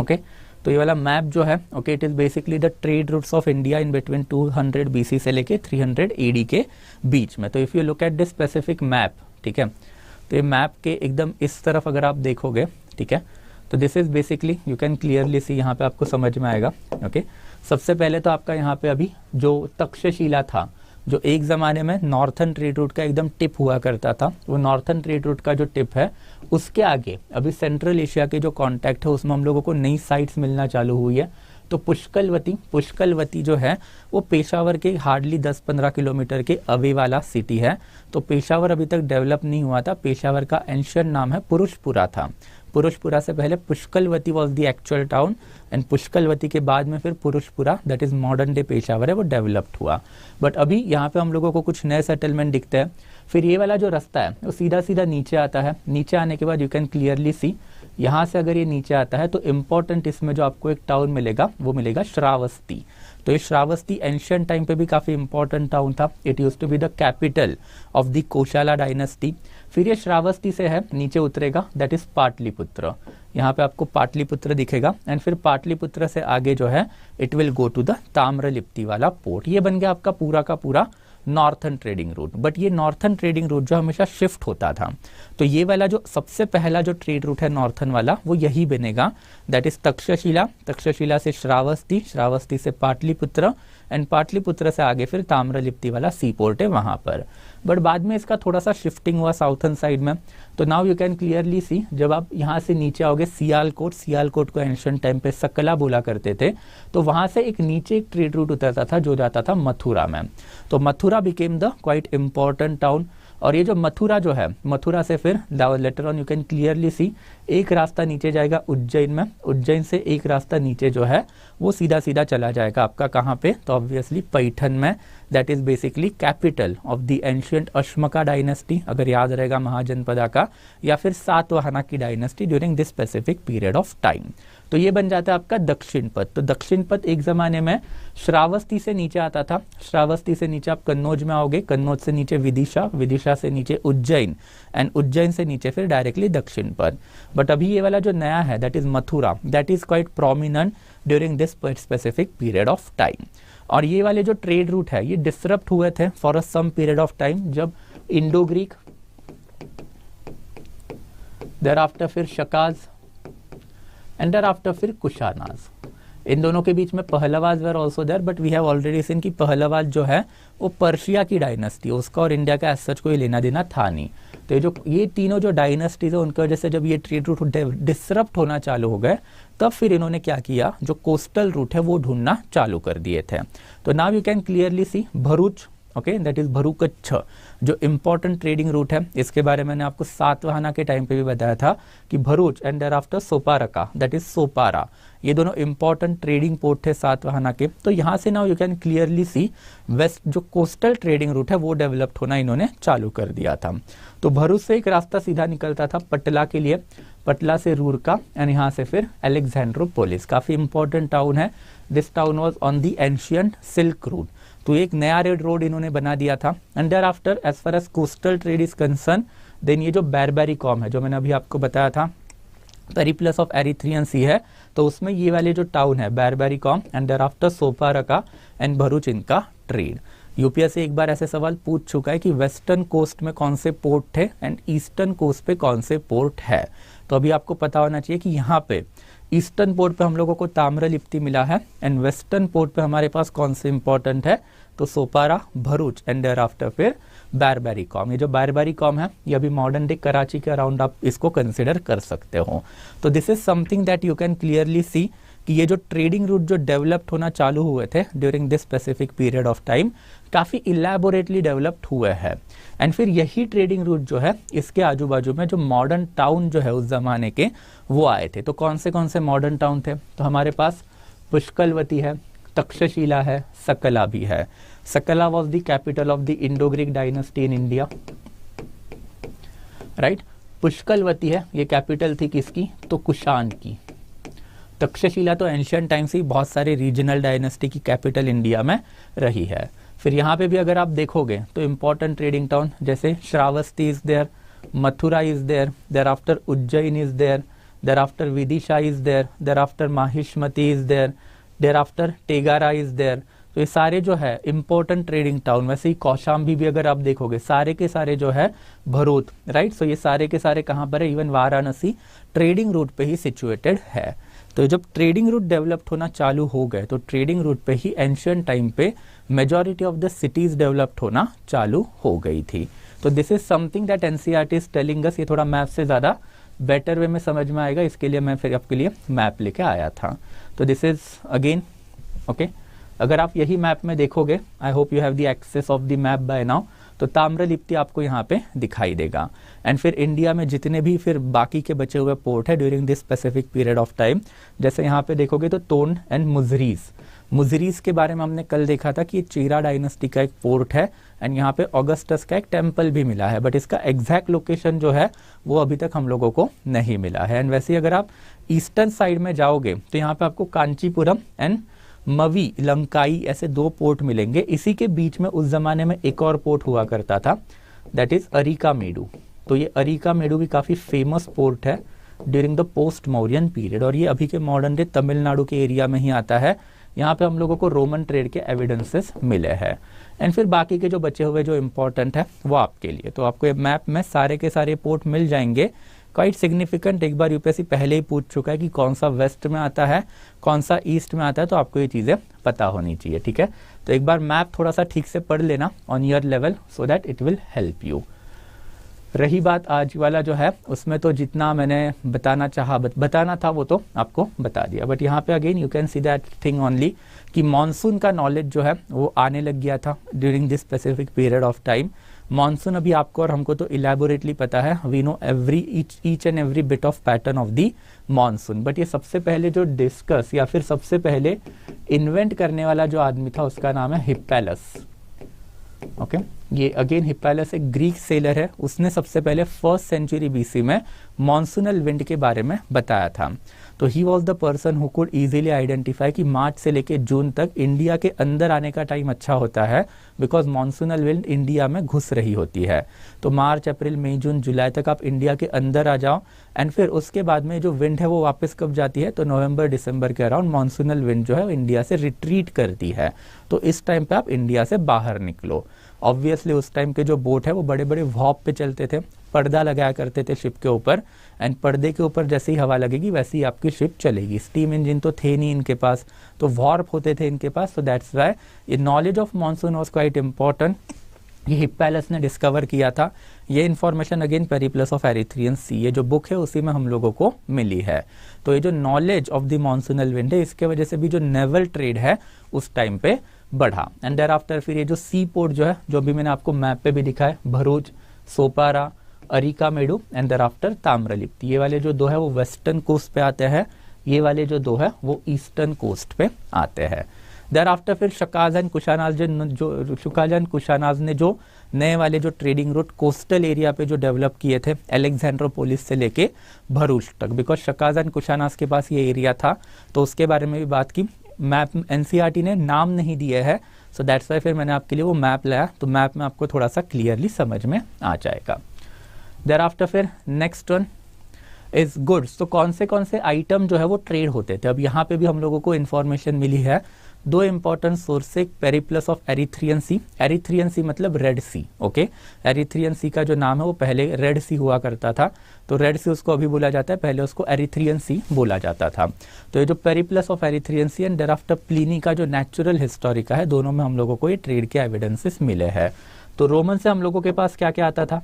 ओके। तो ये वाला मैप जो है okay it is basically the trade routes of India in between 200 BC से लेके 300 AD के बीच में। तो if you look at this specific map, ठीक है, तो ये मैप के एकदम इस तरफ अगर आप देखोगे, ठीक है, तो this is basically you can clearly सी, यहाँ पे आपको समझ में आएगा ओके। सबसे पहले तो आपका यहाँ पे अभी जो तक्षशिला था जो एक ज़माने में नॉर्थन ट्रेड रूट का एकदम टिप हुआ करता था, वो नॉर्थन ट्रेड रूट का जो टिप है उसके आगे अभी सेंट्रल एशिया के जो कॉन्टैक्ट है उसमें हम लोगों को नई साइट्स मिलना चालू हुई है। तो पुष्कलवती जो है वो पेशावर के हार्डली 10-15 किलोमीटर के अवे वाला सिटी है। तो पेशावर अभी तक डेवलप नहीं हुआ था, पेशावर का एंशियंट नाम है पुरुषपुरा था। पुरुषपुरा से पहले Pushkalavati was the actual town, and Pushkalavati के बाद में फिर Purushapura that is modern day Peshawar है वो डेवलप्ड हुआ। बट अभी यहाँ पे हम लोगों को कुछ नए सेटलमेंट दिखते हैं। फिर ये वाला जो रास्ता है वो सीधा सीधा नीचे आता है, नीचे आने के बाद यू कैन क्लियरली सी यहाँ से अगर ये नीचे आता है तो इम्पोर्टेंट इसमें जो आपको एक टाउन मिलेगा वो मिलेगा श्रावस्ती। तो ये श्रावस्ती एंशियंट टाइम पे भी काफ़ी इंपॉर्टेंट टाउन था, it use to be the capital of the Koshala dynasty. फिर ये श्रावस्ती से है नीचे उतरेगा दैट इज पाटलिपुत्र, यहाँ पे आपको पाटलिपुत्र दिखेगा, एंड फिर पाटलिपुत्र से आगे जो है it will go to the Tamralipti वाला पोर्ट। ये बन गया आपका पूरा का पूरा नॉर्थन ट्रेडिंग रूट, बट ये नॉर्थन ट्रेडिंग रूट जो हमेशा शिफ्ट होता था, तो ये वाला जो सबसे पहला जो ट्रेड रूट है नॉर्थन वाला वो यही बनेगा, दैट इज तक्षशिला, तक्षशिला से श्रावस्ती, श्रावस्ती से पाटलिपुत्र, एंड पाटलिपुत्र से आगे फिर ताम्रलिप्ति वाला सी पोर्ट है वहां पर। बट बाद में इसका थोड़ा सा शिफ्टिंग हुआ साउथर्न साइड में। तो नाउ यू कैन क्लियरली सी, जब आप यहाँ से नीचे आओगे सियालकोट, सियालकोट को एंशिएंट टाइम पे सकला बोला करते थे, तो वहां से एक नीचे एक ट्रेड रूट उतरता था जो जाता था मथुरा में। तो Mathura became the quite important town. और ये जो मथुरा जो है, मथुरा से फिर later on you can clearly सी एक रास्ता नीचे जाएगा उज्जैन में, उज्जैन से एक रास्ता नीचे जो है वो सीधा सीधा चला जाएगा आपका कहाँ पे, तो ऑब्वियसली पैठन में, that is basically capital of the ancient Ashmaka dynasty, अगर याद रहेगा महाजनपदा का, या फिर सातवाहना की dynasty during this specific period of time. तो ये बन जाता है आपका दक्षिण पथ। तो दक्षिण पथ एक जमाने में श्रावस्ती से नीचे आता था, श्रावस्ती से नीचे आप कन्नौज में आओगे, कन्नौज से नीचे विदिशा, विदिशा से नीचे उज्जैन, एंड उज्जैन से नीचे फिर डायरेक्टली दक्षिण पथ। बट अभी ये वाला जो नया है that is Mathura, that is quite prominent during this specific period of time. और ये वाले जो ट्रेड रूट है ये डिसरप्ट हुए थे for a some period of time, जब इंडो ग्रीक, देयर आफ्टर फिर शकाज, एंड देयर आफ्टर फिर कुशानाज, इन दोनों के बीच में Pahlavas were also there, but we have already seen कि पहलवाज जो है वो पर्शिया की डायनेस्टी, उसका और इंडिया का एज सच कोई लेना देना था नहीं। तो ये तीनों जो डायनेस्टीज है उनकी वजह से जब ये ट्रेड रूट डिसरप्ट होना चालू हो गए, तब फिर इन्होंने क्या किया, जो कोस्टल रूट है वो ढूंढना चालू कर दिए थे। तो now you can clearly see Bharuch, okay, that is Bharukachchha, जो इंपॉर्टेंट ट्रेडिंग रूट है, इसके बारे में मैंने आपको सातवाहना के टाइम पे भी बताया था कि Bharuch and thereafter Soparaka, that is Sopara, ये दोनों इंपॉर्टेंट ट्रेडिंग पोर्ट थे सातवाहना के। तो यहाँ से now you can clearly see west जो कोस्टल ट्रेडिंग रूट है वो डेवलप्ड होना इन्होंने चालू कर दिया था। तो भरूच से एक रास्ता सीधा निकलता था पटला के लिए, पटला से रूरका, एंड यहाँ से फिर अलेक्जेंड्रोपोलिस, काफी इंपॉर्टेंट टाउन है। This town was on the ancient silk route, तो एक नया रेड रोड इन्होंने बना दिया था। And thereafter as far as coastal trade is concern, then ये जो बैरबैरिकॉम है जो मैंने अभी आपको बताया था, पेरिप्लस ऑफ एरिथ्रियन सी है, तो उसमें ये वाले जो टाउन है Barbaricum and thereafter Soparaka and Bharuch इनका ट्रेड। यूपीएससी एक बार ऐसे सवाल पूछ चुका है कि वेस्टर्न कोस्ट में कौन से पोर्ट थे एंड ईस्टर्न कोस्ट पे कौन से पोर्ट है। तो अभी आपको पता होना चाहिए कि यहाँ पे ईस्टर्न पोर्ट पे हम लोगों को ताम्रलिप्ति मिला है, एंड वेस्टर्न पोर्ट पे हमारे पास कौन से इंपॉर्टेंट है, तो Sopara, Bharuch, and thereafter फिर बैरबैरिकॉम। ये जो बैरबैरिकॉम है ये अभी मॉडर्न डे कराची के अराउंड आप इसको कंसिडर कर सकते हो। तो this is something that you can clearly see कि ये जो ट्रेडिंग रूट जो डेवलप्ड होना चालू हुए थे during this specific period of time, काफ़ी इलेबोरेटली डेवलप्ड हुए हैं। एंड फिर यही ट्रेडिंग रूट जो है इसके आजू बाजू में जो मॉडर्न टाउन जो है उस जमाने के वो आए थे। तो कौन से मॉडर्न टाउन थे, तो हमारे पास पुष्कलवती है, तक्षशिला है, सकला भी है। सकला was the capital of the Indo Greek dynasty in India, right. Pushkalavati है, ये कैपिटल थी किसकी, तो कुषाण की। तक्षशिला तो एंशियंट टाइम से बहुत सारे रीजनल डायनेस्टी की कैपिटल इंडिया में रही है। फिर यहाँ पे भी अगर आप देखोगे तो इंपॉर्टेंट ट्रेडिंग टाउन जैसे Shravasti is there, Mathura is there, thereafter Ujjain is there, thereafter Vidisha is there, thereafter Mahishmati is there, thereafter Tagara is there. तो ये सारे जो है इंपॉर्टेंट ट्रेडिंग टाउन, वैसे ही कौशाम्बी भी अगर आप देखोगे सारे के सारे जो है भरूच, राइट। सो ये सारे के सारे कहाँ पर है, इवन वाराणसी ट्रेडिंग रूट पे ही सिचुएटेड है। तो जब ट्रेडिंग रूट डेवलप्ड होना चालू हो गए तो ट्रेडिंग रूट पे ही एंशियंट टाइम पे majority of the cities developed होना चालू हो गई थी। तो this is something that NCERT is telling us. ये थोड़ा मैप से ज़्यादा बेटर वे में समझ में आएगा, इसके लिए मैं फिर आपके लिए मैप लेके आया था। तो दिस इज अगेन ओके, अगर आप यही मैप में देखोगे, I hope you have the access of the map by now, तो ताम्रलिप्ति आपको यहाँ पे दिखाई देगा। एंड फिर इंडिया में जितने भी फिर बाकी के बचे हुए पोर्ट है during this specific period of time, जैसे यहाँ पे देखोगे तो तोंड एंड मुजरीज, मुजरीज के बारे में हमने कल देखा था कि ये चेरा डायनेस्टी का एक पोर्ट है, एंड यहाँ पे ऑगस्टस का एक टेम्पल भी मिला है, बट इसका एग्जैक्ट लोकेशन जो है वो अभी तक हम लोगों को नहीं मिला है। एंड वैसे ही अगर आप ईस्टर्न साइड में जाओगे तो यहाँ पे आपको कांचीपुरम एंड मवी लंकाई ऐसे दो पोर्ट मिलेंगे। इसी के बीच में उस जमाने में एक और पोर्ट हुआ करता था, दैट इज अरिकामेडु। तो ये अरिकामेडु भी काफी फेमस पोर्ट है during the post Mauryan period, और ये अभी के मॉडर्न डे तमिलनाडु के एरिया में ही आता है। यहाँ पे हम लोगों को रोमन ट्रेड के एविडेंसेस मिले हैं। एंड फिर बाकी के जो बचे हुए जो इंपॉर्टेंट है वो आपके लिए, तो आपको ये मैप में सारे के सारे पोर्ट मिल जाएंगे। क्वाइट सिग्निफिकेंट, एक बार यूपीएससी पहले ही पूछ चुका है कि कौन सा वेस्ट में आता है, कौन सा ईस्ट में आता है, तो आपको ये चीज़ें पता होनी चाहिए, ठीक है। तो एक बार मैप थोड़ा सा ठीक से पढ़ लेना on your level so that it will help you. रही बात आज वाला जो है, उसमें तो जितना मैंने बताना था वो तो आपको बता दिया, बट यहाँ पे again you can see that thing only कि मानसून का नॉलेज जो है वो आने लग गया था during this specific period of time. Monsoon अभी आपको और हमको तो इलेबोरेटली पता है, we know each and every bit of pattern of the monsoon, but ये सबसे पहले जो डिस्कस या फिर सबसे पहले इन्वेंट करने वाला जो आदमी था उसका नाम है हिप्पैलस। ओके, ये अगेन हिप्पैलस एक ग्रीक सेलर है, उसने सबसे पहले 1st सेंचुरी बीसी में मॉनसूनल विंड के बारे में बताया था। तो he was the person who could easily identify कि मार्च से लेके जून तक इंडिया के अंदर आने का टाइम अच्छा होता है, बिकॉज मॉनसूनल विंड इंडिया में घुस रही होती है। तो मार्च, अप्रैल, मई, जून, जुलाई तक आप इंडिया के अंदर आ जाओ, एंड फिर उसके बाद में जो विंड है वो वापस कब जाती है, तो नवंबर दिसंबर के अराउंड मॉनसूनल विंड जो है वो इंडिया से रिट्रीट करती है। तो इस टाइम पे आप इंडिया से बाहर निकलो। ऑब्वियसली उस टाइम के जो बोट है वो बड़े बड़े वॉर्प पे चलते थे, पर्दा लगाया करते थे शिप के ऊपर, एंड पर्दे के ऊपर जैसे ही हवा लगेगी वैसे ही आपकी शिप चलेगी। स्टीम इंजन तो थे नहीं इनके पास, तो वॉर्प होते थे इनके पास। सो दैट्स व्हाई ये knowledge of monsoon was quite important. ये हिप्पैलस ने डिस्कवर किया था। ये information again Periplus of Erythraean Sea, ये जो बुक है उसी में हम लोगों को मिली है। तो ये जो knowledge of the monsoonal wind है, इसके वजह से भी जो नेवल ट्रेड है उस टाइम पे बढ़ा। एंड देयर आफ्टर फिर ये जो सी पोर्ट जो है, जो भी मैंने आपको मैप पे भी दिखा है, Bharuch, Sopara, Arikamedu and thereafter Tamralipti, ये वाले जो दो है वो वेस्टर्न कोस्ट पे आते हैं, ये वाले जो दो है वो ईस्टर्न कोस्ट पे आते हैं। देयर आफ्टर फिर शकाज एंड कुशानाज ने जो नए वाले जो ट्रेडिंग रूट कोस्टल एरिया पे जो डेवलप किए थे, अलेक्जेंड्रोपोलिस से लेके भरूच तक, बिकॉज शकाज एंड कुशानाज के पास ये एरिया था, तो उसके बारे में भी बात की। मैप एनसीईआरटी ने नाम नहीं दिए है, सो दैट्स वाई फिर मैंने आपके लिए वो मैप लाया, तो मैप में आपको थोड़ा सा क्लियरली समझ में आ जाएगा। देयर आफ्टर फिर नेक्स्ट वन इज गुड्स। तो कौन से आइटम जो है वो ट्रेड होते थे। अब यहाँ पे भी हम लोगों को इन्फॉर्मेशन मिली है, दो इंपॉर्टेंट सोर्स, एक Periplus of Erythraean Sea, Erythraean Sea मतलब Red Sea. Okay, Erythraean Sea का जो नाम है वो पहले रेड सी हुआ करता था, तो रेड सी उसको अभी बोला जाता है, पहले उसको एरिथ्रियन सी बोला जाता था। तो ये जो Periplus of Erythraean sea and thereafter Pliny का जो नेचुरल हिस्टोरिका है, दोनों में हम लोगों को ये ट्रेड के एविडेंसेस मिले हैं। तो रोमन से हम लोगों के पास क्या क्या आता था।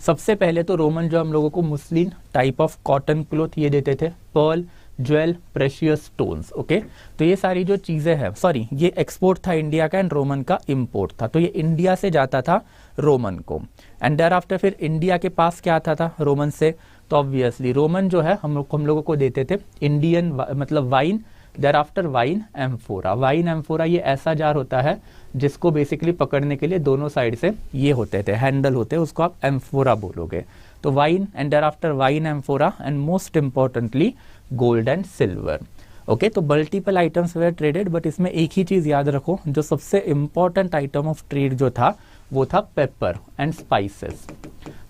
सबसे पहले तो रोमन जो हम लोगों को muslin type of cotton cloth ये देते थे, pearl, jewel, precious stones. Okay, तो ये सारी जो चीजें हैं, सॉरी ये एक्सपोर्ट था इंडिया का एंड रोमन का इंपोर्ट था, तो ये इंडिया से जाता था रोमन को। एंड देयर आफ्टर फिर इंडिया के पास क्या आता था रोमन से, तो ऑब्वियसली रोमन जो है हम लोगों को देते थे इंडियन मतलब wine, thereafter wine amphora. Wine amphora ये ऐसा जार होता है जिसको बेसिकली पकड़ने के लिए दोनों साइड से ये होते थे, हैंडल होते हैं, उसको आप एम्फोरा बोलोगे। तो wine and thereafter wine amphora and most importantly gold and silver. Okay, तो multiple items were traded, but इसमें एक ही चीज याद रखो, जो सबसे इंपॉर्टेंट आइटम ऑफ ट्रेड जो था वो था पेपर एंड स्पाइसेस।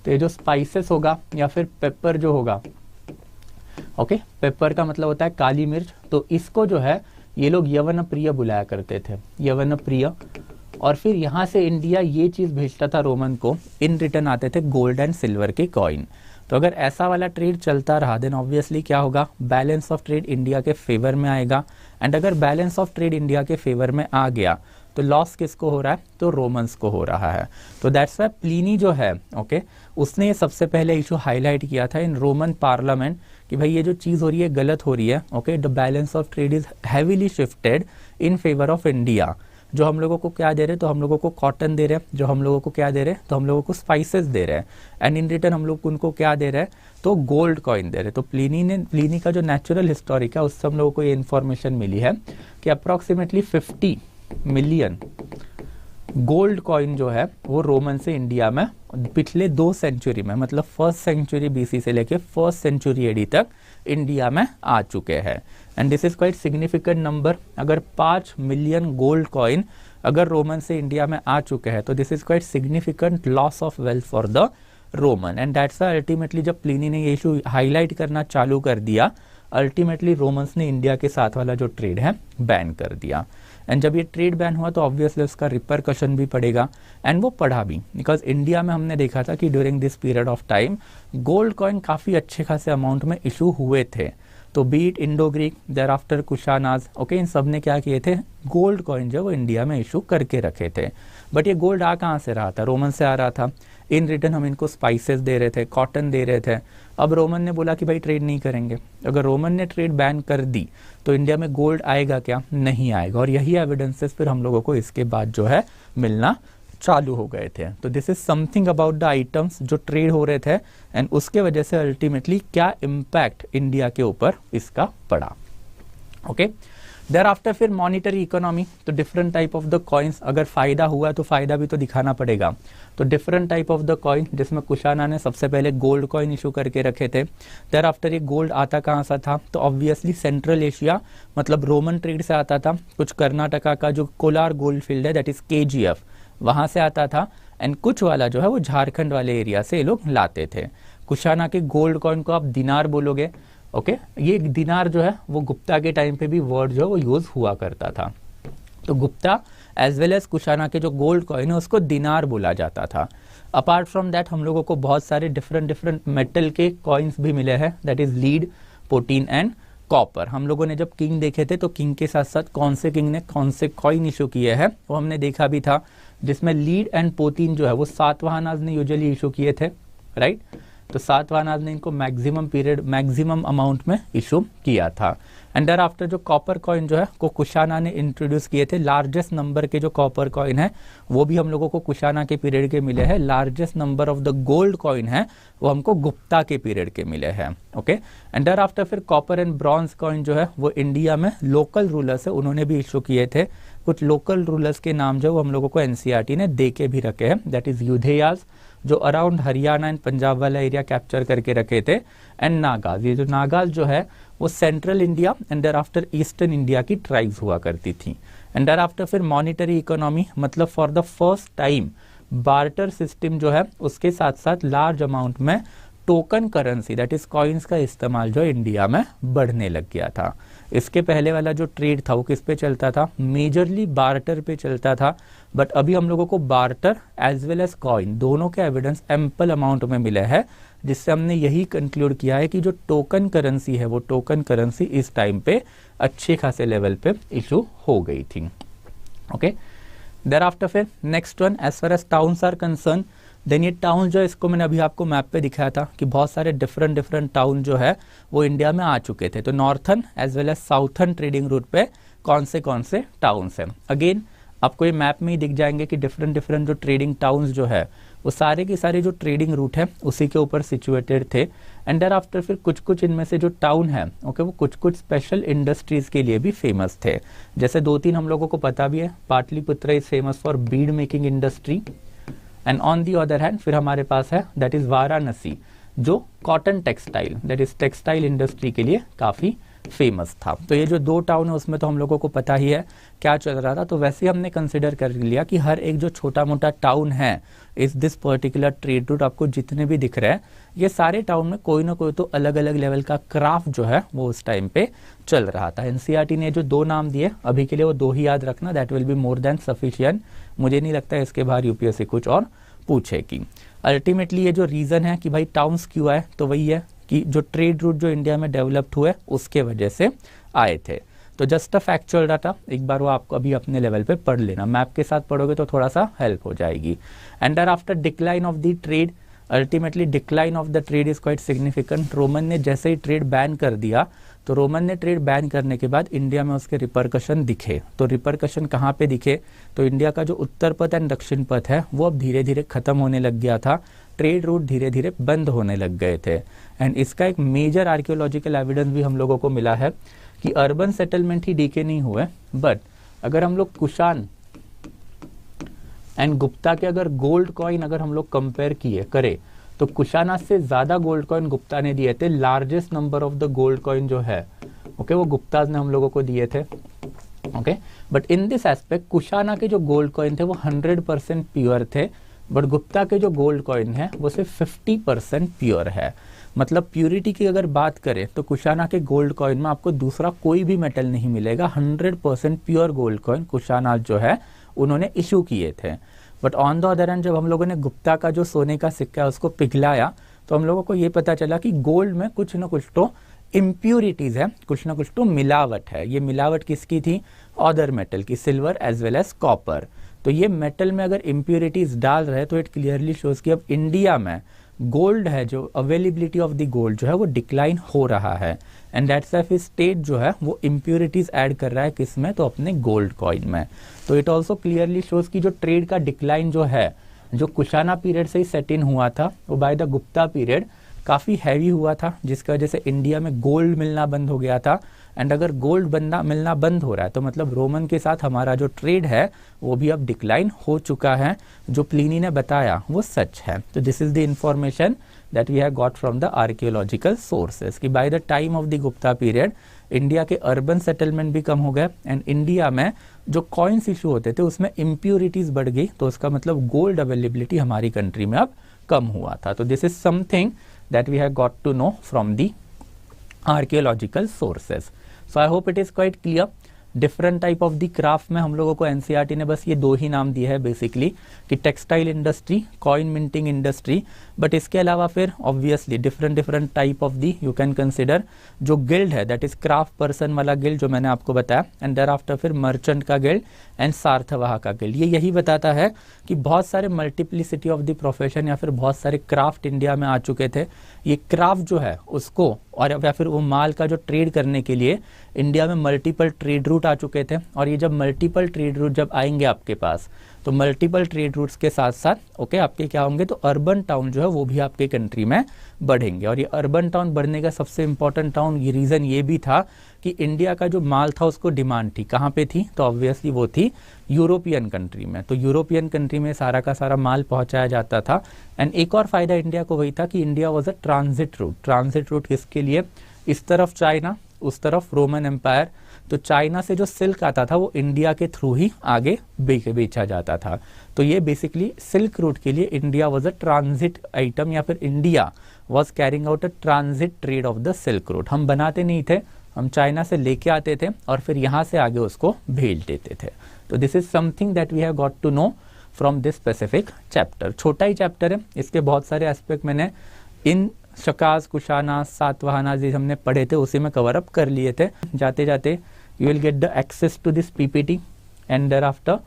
तो ये जो स्पाइसेस होगा या फिर पेपर जो होगा, ओके, पेपर का मतलब होता है काली मिर्च, तो इसको जो है ये लोग यवन प्रिय बुलाया करते थे, यवन प्रिय। और फिर यहाँ से इंडिया ये चीज भेजता था रोमन को, इन रिटर्न आते थे गोल्ड एंड सिल्वर के कॉइन। तो अगर ऐसा वाला ट्रेड चलता रहा देन ऑब्वियसली क्या होगा, बैलेंस ऑफ ट्रेड इंडिया के फेवर में आएगा। एंड अगर बैलेंस ऑफ ट्रेड इंडिया के फेवर में आ गया तो लॉस किसको हो रहा है, तो रोमन्स को हो रहा है। तो दैट्स व्हाई प्लिनी जो है, ओके, उसने ये सबसे पहले इशू हाईलाइट किया था इन रोमन पार्लियामेंट कि भाई ये जो चीज हो रही है गलत हो रही है। Okay, the balance of trade is heavily shifted in favour of India. जो हम लोगों को क्या दे रहे, तो हम लोगों को कॉटन दे रहे हैं, जो हम लोगों को क्या दे रहे, तो हम लोगों को स्पाइसेस दे रहे हैं, एंड इन रिटर्न हम लोग उनको क्या दे रहे हैं, तो गोल्ड कॉइन दे रहे हैं। तो प्लिनी का जो नेचुरल हिस्टोरिक है उससे हम लोगों को ये इन्फॉर्मेशन मिली है कि अप्रोक्सीमेटली 50 मिलियन गोल्ड कॉइन जो है वो रोमन से इंडिया में पिछले 2 सेंचुरी में, मतलब 1st सेंचुरी बीसी से लेके 1st सेंचुरी एडी तक इंडिया में आ चुके हैं। And this is quite significant number. अगर 5 मिलियन गोल्ड कॉइन अगर रोमन से इंडिया में आ चुके हैं तो this is quite significant loss of wealth for the Roman. And that's ultimately जब प्लिनी ने ये इशू हाईलाइट करना चालू कर दिया अल्टीमेटली रोमन्स ने इंडिया के साथ वाला जो ट्रेड है बैन कर दिया। एंड जब ये ट्रेड बैन हुआ तो ऑब्वियसली उसका रिपरकशन भी पड़ेगा, एंड वो पड़ा भी, बिकॉज इंडिया में हमने देखा था कि during this period of time gold coin काफ़ी अच्छे खासे अमाउंट में इशू हुए थे। तो be it Indo Greek, thereafter Kushanas, okay, इन सब ने क्या किए थे, गोल्ड कॉइन जो वो इंडिया में इशू करके रखे थे। बट ये गोल्ड आ कहाँ से रहा था, रोमन से आ रहा था। इन रिटर्न हम इनको स्पाइसेस दे रहे थे, कॉटन दे रहे थे। अब रोमन ने बोला कि भाई ट्रेड नहीं करेंगे। अगर रोमन ने ट्रेड बैन कर दी तो इंडिया में गोल्ड आएगा क्या, नहीं आएगा। और यही एविडेंसेस फिर हम लोगों को इसके बाद जो है मिलना चालू हो गए थे। तो this is something about the items जो ट्रेड हो रहे थे, एंड उसके वजह से अल्टीमेटली क्या इम्पैक्ट इंडिया के ऊपर इसका पड़ा। ओके, देयर आफ्टर फिर मॉनिटरी इकोनॉमी, तो different type of the coins, अगर फायदा हुआ तो फायदा भी तो दिखाना पड़ेगा। तो different type of the coin, जिसमें कुशाना ने सबसे पहले गोल्ड कॉइन इशू करके रखे थे। देयर आफ्टर ये गोल्ड आता कहाँ सा था, तो ऑब्वियसली सेंट्रल एशिया, मतलब रोमन ट्रेड से आता था। कुछ कर्नाटका का जो कोलार गोल्ड फील्ड है, दैट इज KGF, वहां से आता था। एंड कुछ वाला जो है वो झारखंड वाले एरिया से ये लोग लाते थे। कुशाना के गोल्ड कॉइन को आप दिनार बोलोगे, ओके। ये दिनार जो है वो गुप्ता के टाइम पे भी वर्ड जो है वो यूज हुआ करता था। तो Gupta as well as Kushana के जो गोल्ड कॉइन है उसको दिनार बोला जाता था। अपार्ट फ्रॉम दैट हम लोगों को बहुत सारे डिफरेंट मेटल के कॉइन्स भी मिले हैं, that is lead, protein and copper. हम लोगों ने जब किंग देखे थे तो किंग के साथ साथ कौन से किंग ने कौन से कॉइन इशू किए हैं वो हमने देखा भी था, जिसमें लीड एंड पोतीन जो है वो सातवाहनाज ने यूजुअली इशू किए थे, राइट। तो सातवाहनाज ने इनको मैक्सिमम पीरियड, मैक्सिमम अमाउंट में इशू किया था। एंड देयर आफ्टर जो कॉपर कॉइन जो है को कुशाना ने इंट्रोड्यूस किए थे। लार्जेस्ट नंबर के जो कॉपर कॉइन है वो भी हम लोगों को कुशाना के पीरियड के मिले हैं। Largest number of the gold coin है वो हमको गुप्ता के पीरियड के मिले हैं, ओके। एंड देयर आफ्टर फिर कॉपर एंड ब्रॉन्ज कॉइन जो है वो इंडिया में लोकल रूलर्स है उन्होंने भी इशू किए थे। कुछ लोकल रूलर्स के नाम जो हम लोगों को NCERT ने दे के भी रखे हैं, दैट इज युधेयाज जो अराउंड हरियाणा एंड पंजाब वाला एरिया कैप्चर करके रखे थे, एंड नागाज, ये जो नागाज जो है वो central India and thereafter eastern India की ट्राइब्स हुआ करती थी। एंड देयर आफ्टर फिर मॉनिटरी इकोनॉमी, मतलब for the first time barter system जो है उसके साथ साथ लार्ज अमाउंट में token currency, that is coins का इस्तेमाल जो इंडिया में बढ़ने लग गया था। इसके पहले वाला जो ट्रेड था वो किस पे चलता था, मेजरली बार्टर पे चलता था। बट अभी हम लोगों को barter as well as coin दोनों के एविडेंस एम्पल अमाउंट में मिले हैं, जिससे हमने यही कंक्लूड किया है कि जो टोकन करेंसी है वो टोकन करेंसी इस टाइम पे अच्छे खासे लेवल पे इशू हो गई थी, ओके। देयर आफ्टर फिर next one, as far as towns are concerned, then ये टाउन जो है इसको मैंने अभी आपको मैप पे दिखाया था कि बहुत सारे डिफरेंट टाउन जो है वो इंडिया में आ चुके थे। तो northern as well as southern trading route पे कौन से टाउन्स हैं, अगेन आपको ये मैप में ही दिख जाएंगे कि डिफरेंट जो ट्रेडिंग टाउन्स जो है वो सारे के सारे जो ट्रेडिंग रूट है उसी के ऊपर सिचुएटेड थे। एंड देयर आफ्टर फिर कुछ इनमें से जो टाउन है, ओके, वो कुछ स्पेशल इंडस्ट्रीज के लिए भी फेमस थे। जैसे 2-3 हम लोगों को पता भी है, Pataliputra is famous for Beed making industry, and on the other hand फिर हमारे पास है दैट इज वाराणसी जो cotton textile, that is textile industry के लिए काफी फेमस था। तो ये जो 2 टाउन है उसमें तो हम लोगों को पता ही है क्या चल रहा था। तो वैसे हमने कंसिडर कर लिया कि हर एक जो छोटा मोटा टाउन है इस दिस पर्टिकुलर ट्रेड रूट, आपको जितने भी दिख रहे हैं ये सारे टाउन में कोई ना कोई तो अलग अलग लेवल का क्राफ्ट जो है वो उस टाइम पे चल रहा था। NCERT ने जो 2 नाम दिए अभी के लिए वो 2 ही याद रखना, that will be more than sufficient. मुझे नहीं लगता है इसके बाहर UPSC कुछ और पूछेगी। अल्टीमेटली ये जो रीजन है कि भाई टाउन्स क्यों आए, तो वही है कि जो ट्रेड रूट जो इंडिया में डेवलप्ड हुए उसके वजह से आए थे। तो जस्ट अ फैक्चुअल डाटा, एक बार वो आपको अभी अपने लेवल पे पढ़ लेना, मैप के साथ पढ़ोगे तो थोड़ा सा हेल्प हो जाएगी। And thereafter decline of the trade, ultimately decline of the trade is quite significant. Roman ने जैसे ही ट्रेड बैन कर दिया तो रोमन ने ट्रेड बैन करने के बाद इंडिया में उसके रिपरकशन दिखे। तो रिपरकशन कहाँ पे दिखे, तो इंडिया का जो उत्तर पथ एंड दक्षिण पथ है वो अब धीरे धीरे खत्म होने लग गया था, ट्रेड रूट धीरे धीरे बंद होने लग गए थे। एंड इसका एक मेजर आर्कियोलॉजिकल एविडेंस भी हम लोगों को मिला है कि अर्बन सेटलमेंट ही डीके नहीं हुए, बट अगर हम लोग कुशान एंड गुप्ता के अगर गोल्ड कॉइन अगर हम लोग कंपेयर करें तो कुशाना से ज्यादा गोल्ड कॉइन गुप्ता ने दिए थे। Largest number of the gold coin जो है, ओके, वो गुप्ताज ने हम लोगों को दिए थे, okay. But in this aspect Kushana के जो गोल्ड कॉइन थे वो 100% प्योर थे, बट गुप्ता के जो गोल्ड कॉइन है वो सिर्फ 50% प्योर है। मतलब प्यूरिटी की अगर बात करें तो कुशाना के गोल्ड कॉइन में आपको दूसरा कोई भी मेटल नहीं मिलेगा। 100% प्योर गोल्ड कॉइन कुशाना जो है उन्होंने इशू किए थे। But on the other hand जब हम लोगों ने गुप्ता का जो सोने का सिक्का है उसको पिघलाया तो हम लोगों को ये पता चला कि गोल्ड में कुछ ना कुछ तो इम्प्यूरिटीज है, कुछ ना कुछ तो मिलावट है। ये मिलावट किसकी थी? अदर मेटल की, silver as well as copper. तो ये मेटल में अगर इम्प्यूरिटीज डाल रहे तो इट क्लियरली शोज कि अब इंडिया में गोल्ड है, जो अवेलेबिलिटी ऑफ द गोल्ड जो है वो डिक्लाइन हो रहा है। एंड दैट्स व्हाई स्टेट जो है वो इम्प्यूरिटीज ऐड कर रहा है किस में? तो अपने गोल्ड कॉइन में। तो इट ऑल्सो क्लियरली शोज कि जो ट्रेड का डिक्लाइन जो है, जो कुशाना पीरियड से ही सेट इन हुआ था, वो बाय द गुप्ता पीरियड काफ़ी हैवी हुआ था, जिसकी वजह से इंडिया में गोल्ड मिलना बंद हो गया था। एंड अगर गोल्ड मिलना बंद हो रहा है तो मतलब रोमन के साथ हमारा जो ट्रेड है वो भी अब डिक्लाइन हो चुका है। जो प्लिनी ने बताया वो सच है। तो this is the information that we have got from the archaeological sources कि by the time of the Gupta period India के अर्बन सेटलमेंट भी कम हो गए एंड इंडिया में जो कॉइन्स इशू होते थे उसमें इम्प्यूरिटीज बढ़ गई। तो उसका मतलब गोल्ड अवेलेबिलिटी हमारी कंट्री में अब कम हुआ था। तो this is something that we have got to know from the archaeological sources. So I hope it is quite clear. Different type of the craft में हम लोगों को एनसीईआरटी ने बस ये दो ही नाम दिए हैं बेसिकली कि textile industry, coin minting industry. But इसके अलावा फिर obviously different type of the you can consider जो गिल्ड है दैट इज क्राफ्ट पर्सन वाला गिल्ड जो मैंने आपको बताया, एंड देयर आफ्टर फिर मर्चेंट का गिल्ड एंड सार्थवाह का गिल्ड। ये यही बताता है कि बहुत सारे मल्टीप्लिसिटी ऑफ द प्रोफेशन या फिर बहुत सारे क्राफ्ट इंडिया में आ चुके थे। ये क्राफ्ट जो है उसको और या फिर वो माल का जो ट्रेड करने के लिए इंडिया में मल्टीपल ट्रेड रूट आ चुके थे। और ये जब मल्टीपल ट्रेड रूट जब आएंगे आपके पास तो मल्टीपल ट्रेड रूट्स के साथ साथ ओके आपके क्या होंगे तो अर्बन टाउन जो है वो भी आपके कंट्री में बढ़ेंगे। और ये अर्बन टाउन बढ़ने का सबसे इंपॉर्टेंट टाउन ये रीज़न ये भी था कि इंडिया का जो माल था उसको डिमांड थी, कहाँ पे थी? तो ऑब्वियसली वो थी यूरोपियन कंट्री में। तो यूरोपियन कंट्री में सारा का सारा माल पहुंचाया जाता था। एंड एक और फायदा इंडिया को वही था कि India was a transit route. Transit route किसके लिए? इस तरफ चाइना, उस तरफ रोमन एम्पायर। तो चाइना से जो सिल्क आता था वो इंडिया के थ्रू ही आगे बेचा जाता था। तो ये बेसिकली सिल्क रूट के लिए India was a transit item या फिर India was carrying out a transit trade off the silk root. हम बनाते नहीं थे, हम चाइना से लेके आते थे और फिर यहाँ से आगे उसको भेज देते थे। तो this is something that we have got to know from this specific chapter. छोटा ही चैप्टर है, इसके बहुत सारे एस्पेक्ट मैंने इन शकाज, कुशाना, सातवाहना जो हमने पढ़े थे उसी में कवर अप कर लिए थे। जाते जाते you will get the access to this PPT and thereafter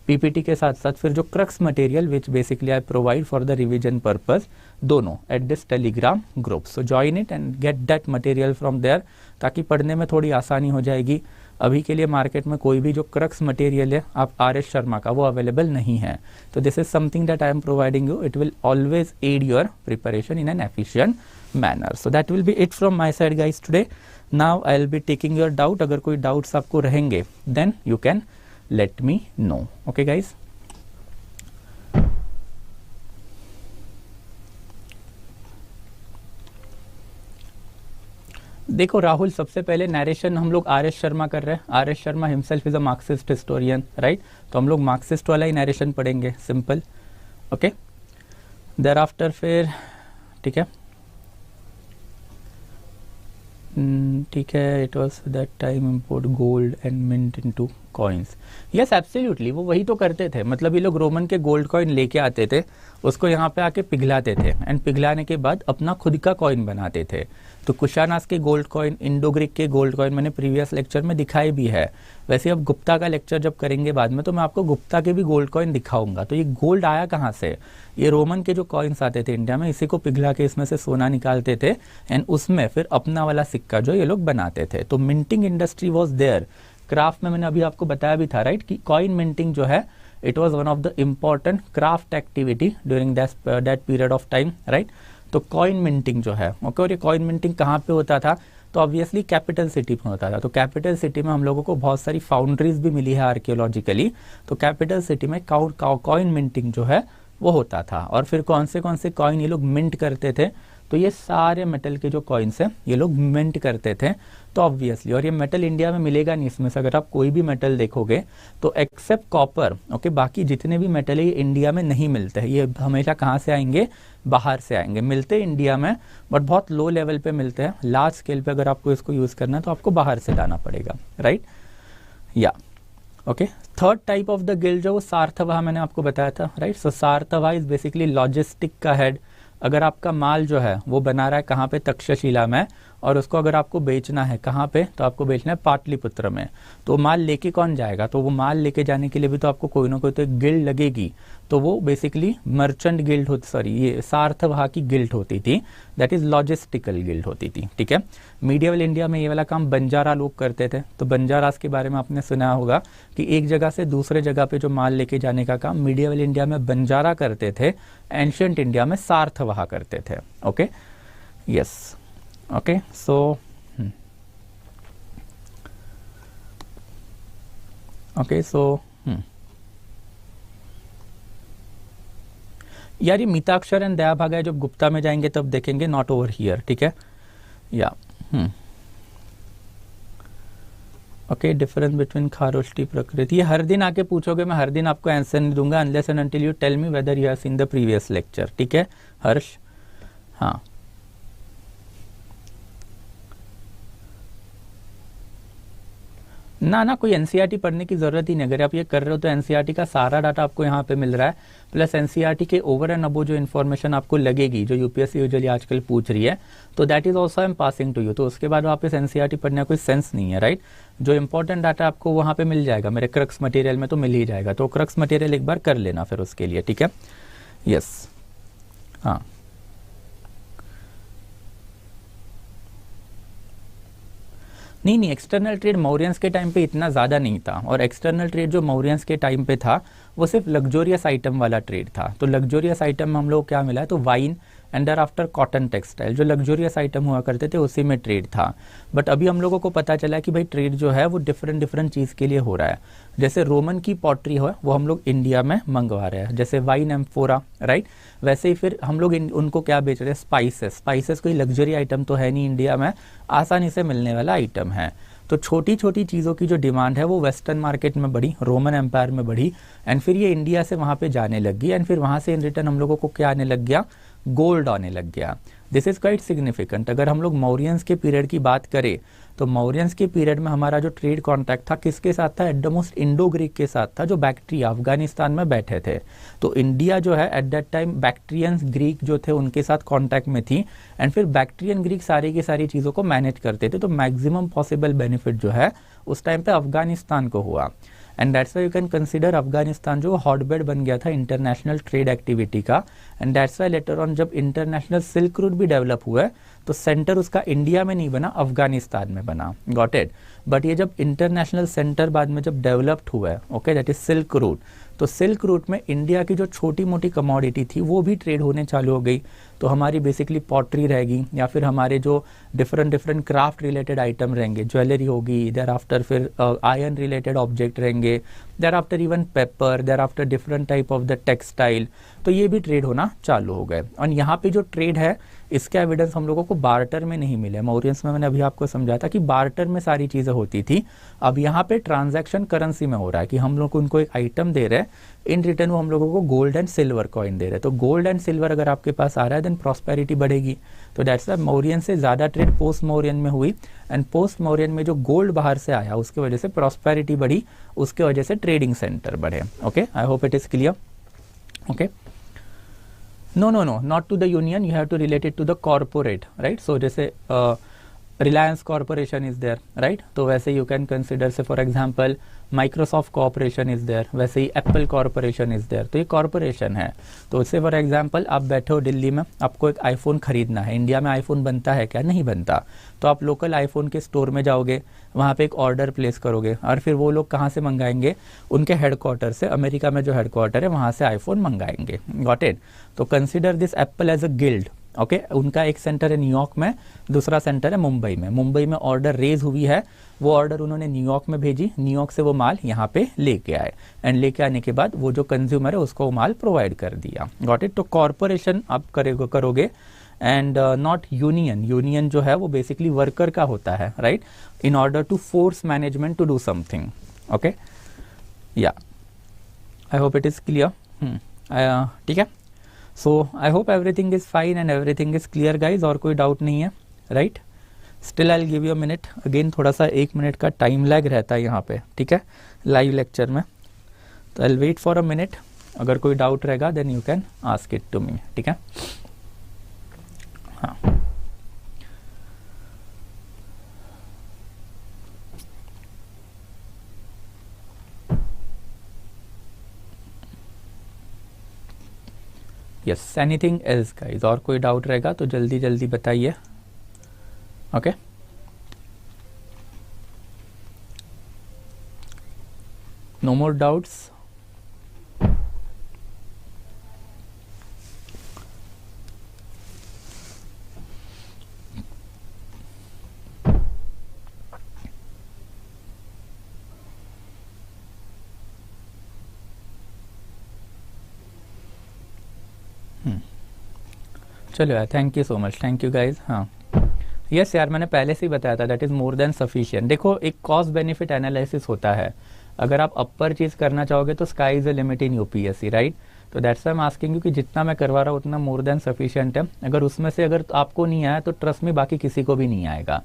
PPT के साथ साथ फिर जो crux material which basically I provide for the revision purpose दोनों at this Telegram group. So join it and get that material from there ताकि पढ़ने में थोड़ी आसानी हो जाएगी। अभी के लिए मार्केट में कोई भी जो क्रक्स मटेरियल है आप आर.एस. शर्मा का वो अवेलेबल नहीं है। तो this is something that I am providing you. It will always add your preparation in an efficient manner. So that will be it from my side guys today. Now I will be taking your doubt. अगर कोई doubts आपको रहेंगे then you can let me know. Okay guys, देखो राहुल, सबसे पहले narration हम लोग RS. Sharma कर रहे हैं। R S. Sharma himself is a Marxist historian, right? तो हम लोग मार्क्सिस्ट वाला ही नरेशन पढ़ेंगे, सिंपल। ओके, देयर आफ्टर फिर ठीक है, ठीक है। It was that time import gold and mint into coins. Yes absolutely, वो वही तो करते थे। मतलब ये लोग रोमन के गोल्ड कॉइन लेके आते थे, उसको यहाँ पे आके पिघलाते थे एंड पिघलाने के बाद अपना खुद का कॉइन बनाते थे। तो कुशानास के गोल्ड कॉइन, इंडो ग्रीक के गोल्ड कॉइन मैंने प्रीवियस लेक्चर में दिखाई भी है। वैसे अब गुप्ता का लेक्चर जब करेंगे बाद में तो मैं आपको गुप्ता के भी गोल्ड कॉइन दिखाऊंगा। तो ये गोल्ड आया कहाँ से? ये रोमन के जो कॉइन्स आते थे इंडिया में, इसी को पिघला के इसमें से सोना निकालते थे एंड उसमें फिर अपना वाला सिक्का जो ये लोग बनाते थे। तो minting industry was there. Craft में मैंने अभी आपको बताया भी था, राइट, कि कॉइन मिंटिंग जो है it was one of the important craft activity during that period of time, right? तो कॉइन मिंटिंग जो है ओके, और ये कॉइन मिंटिंग कहाँ पे होता था? तो ऑब्वियसली कैपिटल सिटी में होता था। तो कैपिटल सिटी में हम लोगों को बहुत सारी फाउंड्रीज भी मिली है आर्कियोलॉजिकली। तो कैपिटल सिटी में कॉइन मिंटिंग जो है वो होता था। और फिर कौन से कॉइन ये लोग मिंट करते थे? तो ये सारे मेटल के जो कॉइन्स हैं ये लोग मिंट करते थे। तो ऑब्वियसली, और ये मेटल इंडिया में मिलेगा नहीं। इसमें से अगर आप कोई भी मेटल देखोगे तो एक्सेप्ट कॉपर, ओके, बाकी जितने भी मेटल है ये इंडिया में नहीं मिलते हैं। ये हमेशा कहाँ से आएंगे, बाहर से आएंगे। मिलते इंडिया में बट बहुत लो लेवल पे मिलते हैं। लार्ज स्केल पे अगर आपको इसको यूज करना है तो आपको बाहर से लाना पड़ेगा, राइट। या okay, third type of the guild जो वो सार्थवाह मैंने आपको बताया था, राइट। सो सार्थवाह इज बेसिकली लॉजिस्टिक का हेड। अगर आपका माल जो है वो बना रहा है कहाँ पे, तक्षशिला में, और उसको अगर आपको बेचना है कहाँ पे, तो आपको बेचना है पाटलिपुत्र में। तो माल लेके कौन जाएगा, तो वो माल लेके जाने के लिए भी तो आपको कोई ना कोई तो एक गिल्ड लगेगी। तो वो बेसिकली मर्चेंट गिल्ड होती, सॉरी ये सार्थवाह की गिल्ड होती थी, दैट इज लॉजिस्टिकल गिल्ड होती थी, ठीक है। मीडिएवल इंडिया में ये वाला काम बंजारा लोग करते थे। तो बंजारास के बारे में आपने सुना होगा कि एक जगह से दूसरे जगह पे जो माल लेके जाने का काम मीडिएवल इंडिया में बंजारा करते थे, एंशिएंट इंडिया में सार्थवाह करते थे, okay, yes, okay. So okay, so यार ये मिताक्षर एंड दयाभागा जब गुप्ता में जाएंगे तब देखेंगे, नॉट ओवर हियर, ठीक है। या ओके, डिफरेंस बिटवीन खारोष्टी प्रकृति, ये हर दिन आके पूछोगे, मैं हर दिन आपको आंसर नहीं दूंगा unless and until you tell me whether you have seen the previous lecture, ठीक है हर्ष। हाँ, ना कोई एनसीईआरटी पढ़ने की जरूरत ही नहीं। अगर आप ये कर रहे हो तो एनसीईआरटी का सारा डाटा आपको यहाँ पे मिल रहा है, प्लस एनसीईआरटी के ओवर एंड अबो जो इन्फॉर्मेशन आपको लगेगी, जो यूपीएससी यूजुअली आजकल पूछ रही है, तो that is also I am passing to you. तो उसके बाद वापस एनसीईआरटी पढ़ने का कोई सेंस नहीं है, राइट। जो इंपॉर्टेंट डाटा आपको वहाँ पे मिल जाएगा, मेरे क्रक्स मटेरियल में तो मिल ही जाएगा। तो क्रक्स मटेरियल एक बार कर लेना फिर उसके लिए, ठीक है, यस। हाँ, नहीं, एक्सटर्नल ट्रेड मौर्यंस के टाइम पे इतना ज़्यादा नहीं था। और एक्सटर्नल ट्रेड जो मौर्यंस के टाइम पे था वो सिर्फ लग्जोरियस आइटम वाला ट्रेड था। तो लग्जोरियस आइटम में हम लोग क्या मिला है, तो wine and thereafter cotton textile, जो लग्जोरियस आइटम हुआ करते थे उसी में ट्रेड था। बट अभी हम लोगों को पता चला कि भाई ट्रेड जो है वो डिफरेंट चीज़ के लिए हो रहा है। जैसे रोमन की पॉटरी है वो हम लोग इंडिया में मंगवा रहे हैं, जैसे वाइन एम्फोरा, राइट। वैसे ही फिर हम लोग उनको क्या बेच रहे हैं, स्पाइसेस कोई लग्जरी आइटम तो है नहीं, इंडिया में आसानी से मिलने वाला आइटम है। तो छोटी छोटी चीज़ों की जो डिमांड है वो वेस्टर्न मार्केट में बढ़ी, रोमन एम्पायर में बढ़ी, एंड फिर ये इंडिया से वहाँ पे जाने लग गई, एंड फिर वहाँ से इन रिटर्न हम लोगों को क्या आने लग गया, गोल्ड आने लग गया। This is quite significant. अगर हम लोग मौर्यंस के पीरियड की बात करें तो मौर्यंस के पीरियड में हमारा जो ट्रेड कॉन्टैक्ट था किसके साथ था, at the most Indo Greek के साथ था, जो बैक्ट्रिया अफगानिस्तान में बैठे थे। तो इंडिया जो है at that time Bactrians Greek जो थे उनके साथ कॉन्टैक्ट में थी, एंड फिर बैक्ट्रियन ग्रीक सारी की सारी चीज़ों को मैनेज करते थे। तो मैक्सिमम पॉसिबल बेनिफिट जो है उस टाइम पे अफगानिस्तान को हुआ, and that's why you can consider Afghanistan जो हॉटबेड बन गया था इंटरनेशनल ट्रेड एक्टिविटी का। And that's why later on जब इंटरनेशनल सिल्क रूट भी डेवलप हुआ है तो सेंटर उसका इंडिया में नहीं बना, अफगानिस्तान में बना, गॉट इट। बट ये जब इंटरनेशनल सेंटर बाद में जब डेवलप्ड हुआ है, okay, that is silk route, तो सिल्क रूट में इंडिया की जो छोटी मोटी कमोडिटी थी वो भी ट्रेड होने चालू हो गई। तो हमारी बेसिकली पॉटरी रहेगी, या फिर हमारे जो डिफरेंट क्राफ्ट रिलेटेड आइटम रहेंगे, ज्वेलरी होगी, देयर आफ्टर फिर आयरन रिलेटेड ऑब्जेक्ट रहेंगे, thereafter even paper, thereafter different type of the textile, तो ये भी ट्रेड होना चालू हो गए। और यहाँ पे जो ट्रेड है इसके एविडेंस हम लोगों को बार्टर में नहीं मिले। मौर्यंस में मैंने अभी आपको समझाया था कि बार्टर में सारी चीज़ें होती थी। अब यहाँ पे ट्रांजैक्शन करेंसी में हो रहा है कि हम लोग उनको एक आइटम दे रहे हैं, इन रिटर्न वो हम लोगों को गोल्ड एंड सिल्वर कॉइन दे रहे हैं। तो गोल्ड एंड सिल्वर अगर आपके पास आ रहा है देन प्रॉस्पेरिटी बढ़ेगी। तो दैट्स व्हाई मौर्यन से ज़्यादा ट्रेड पोस्ट मौर्यन में हुई, एंड पोस्ट मौर्यन में जो गोल्ड बाहर से आया उसकी वजह से प्रॉस्पेरिटी बढ़ी, उसके वजह से ट्रेडिंग सेंटर बढ़े। Okay, I hope it is clear. Okay, no, not to the union, you have to relate it to the corporate, right? So जैसे Reliance Corporation is there, right? तो वैसे you can consider से for example Microsoft Corporation is there, वैसे ही Apple Corporation is there। तो ये corporation है। तो इससे फॉर एग्जांपल आप बैठे हो दिल्ली में, आपको एक आईफोन खरीदना है। इंडिया में आईफोन बनता है क्या? नहीं बनता। तो आप लोकल आईफोन के स्टोर में जाओगे, वहाँ पे एक ऑर्डर प्लेस करोगे, और फिर वो लोग कहाँ से मंगाएंगे? उनके हेडक्वार्टर से, अमेरिका में जो हेडक्वार्टर है वहाँ से आईफोन मंगाएंगे, गॉट इट। तो consider this Apple as a guild, okay. उनका एक सेंटर है न्यूयॉर्क में, दूसरा सेंटर है मुंबई में। मुंबई में ऑर्डर रेज हुई है, वो ऑर्डर उन्होंने न्यूयॉर्क में भेजी, न्यूयॉर्क से वो माल यहाँ पे लेके आए, एंड लेके आने के बाद वो जो कंज्यूमर है उसको वो माल प्रोवाइड कर दिया, गॉट इट। तो कॉर्पोरेशन आप करोगे एंड नॉट यूनियन. यूनियन जो है वो बेसिकली वर्कर का होता है, right, in order to force management to do something. Okay, yeah I hope it is clear. ठीक है. So I hope everything is fine and everything is clear guys. और कोई डाउट नहीं है, right. Still I will give you a minute. Again थोड़ा सा 1 minute का time lag रहता है यहाँ पे, ठीक है, लाइव लेक्चर में. तो I will wait for a minute. अगर कोई डाउट रहेगा then you can ask it to me, ठीक है. हाँ, यस, एनीथिंग एल्स गाइज. और कोई डाउट रहेगा तो जल्दी जल्दी बताइए. Okay, no more doubts. चलो यार, thank you so much, thank you guys. हाँ, यस यार, मैंने पहले से ही बताया था that is more than sufficient. देखो, एक कॉस्ट बेनिफिट एनालिसिस होता है. अगर आप अपर चीज़ करना चाहोगे तो sky is a limit in UPSC, right. तो that's why I am asking you कि जितना मैं करवा रहा हूँ उतना मोर देन सफिशिएंट है. अगर उसमें से अगर आपको नहीं आया तो ट्रस्ट में बाकी किसी को भी नहीं आएगा.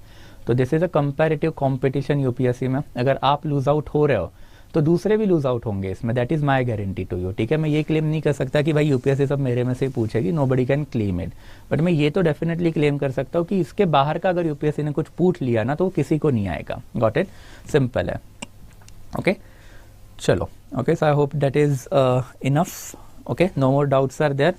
तो this is a comparative competition UPSC में. अगर आप लूज आउट हो रहे हो तो दूसरे भी लूज आउट होंगे इसमें. That is my guarantee to you, ठीक है. मैं ये क्लेम नहीं कर सकता कि भाई यूपीएससी सब मेरे में से ही पूछेगी. Nobody can claim it. But मैं ये तो डेफिनेटली क्लेम कर सकता हूँ कि इसके बाहर का अगर यूपीएससी ने कुछ पूछ लिया ना तो किसी को नहीं आएगा. गॉट इट, सिंपल है. ओके, चलो. Okay, so I hope that is enough. Okay, no more doubts are there.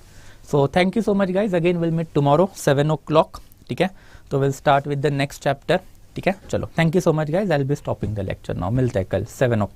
So thank you so much guys. Again will meet tomorrow 7 o'clock, ठीक है. तो will start with the next chapter, ठीक है. चलो, thank you so much guys. I will be stopping the lecture now. मिलते हैं कल 7 o'clock.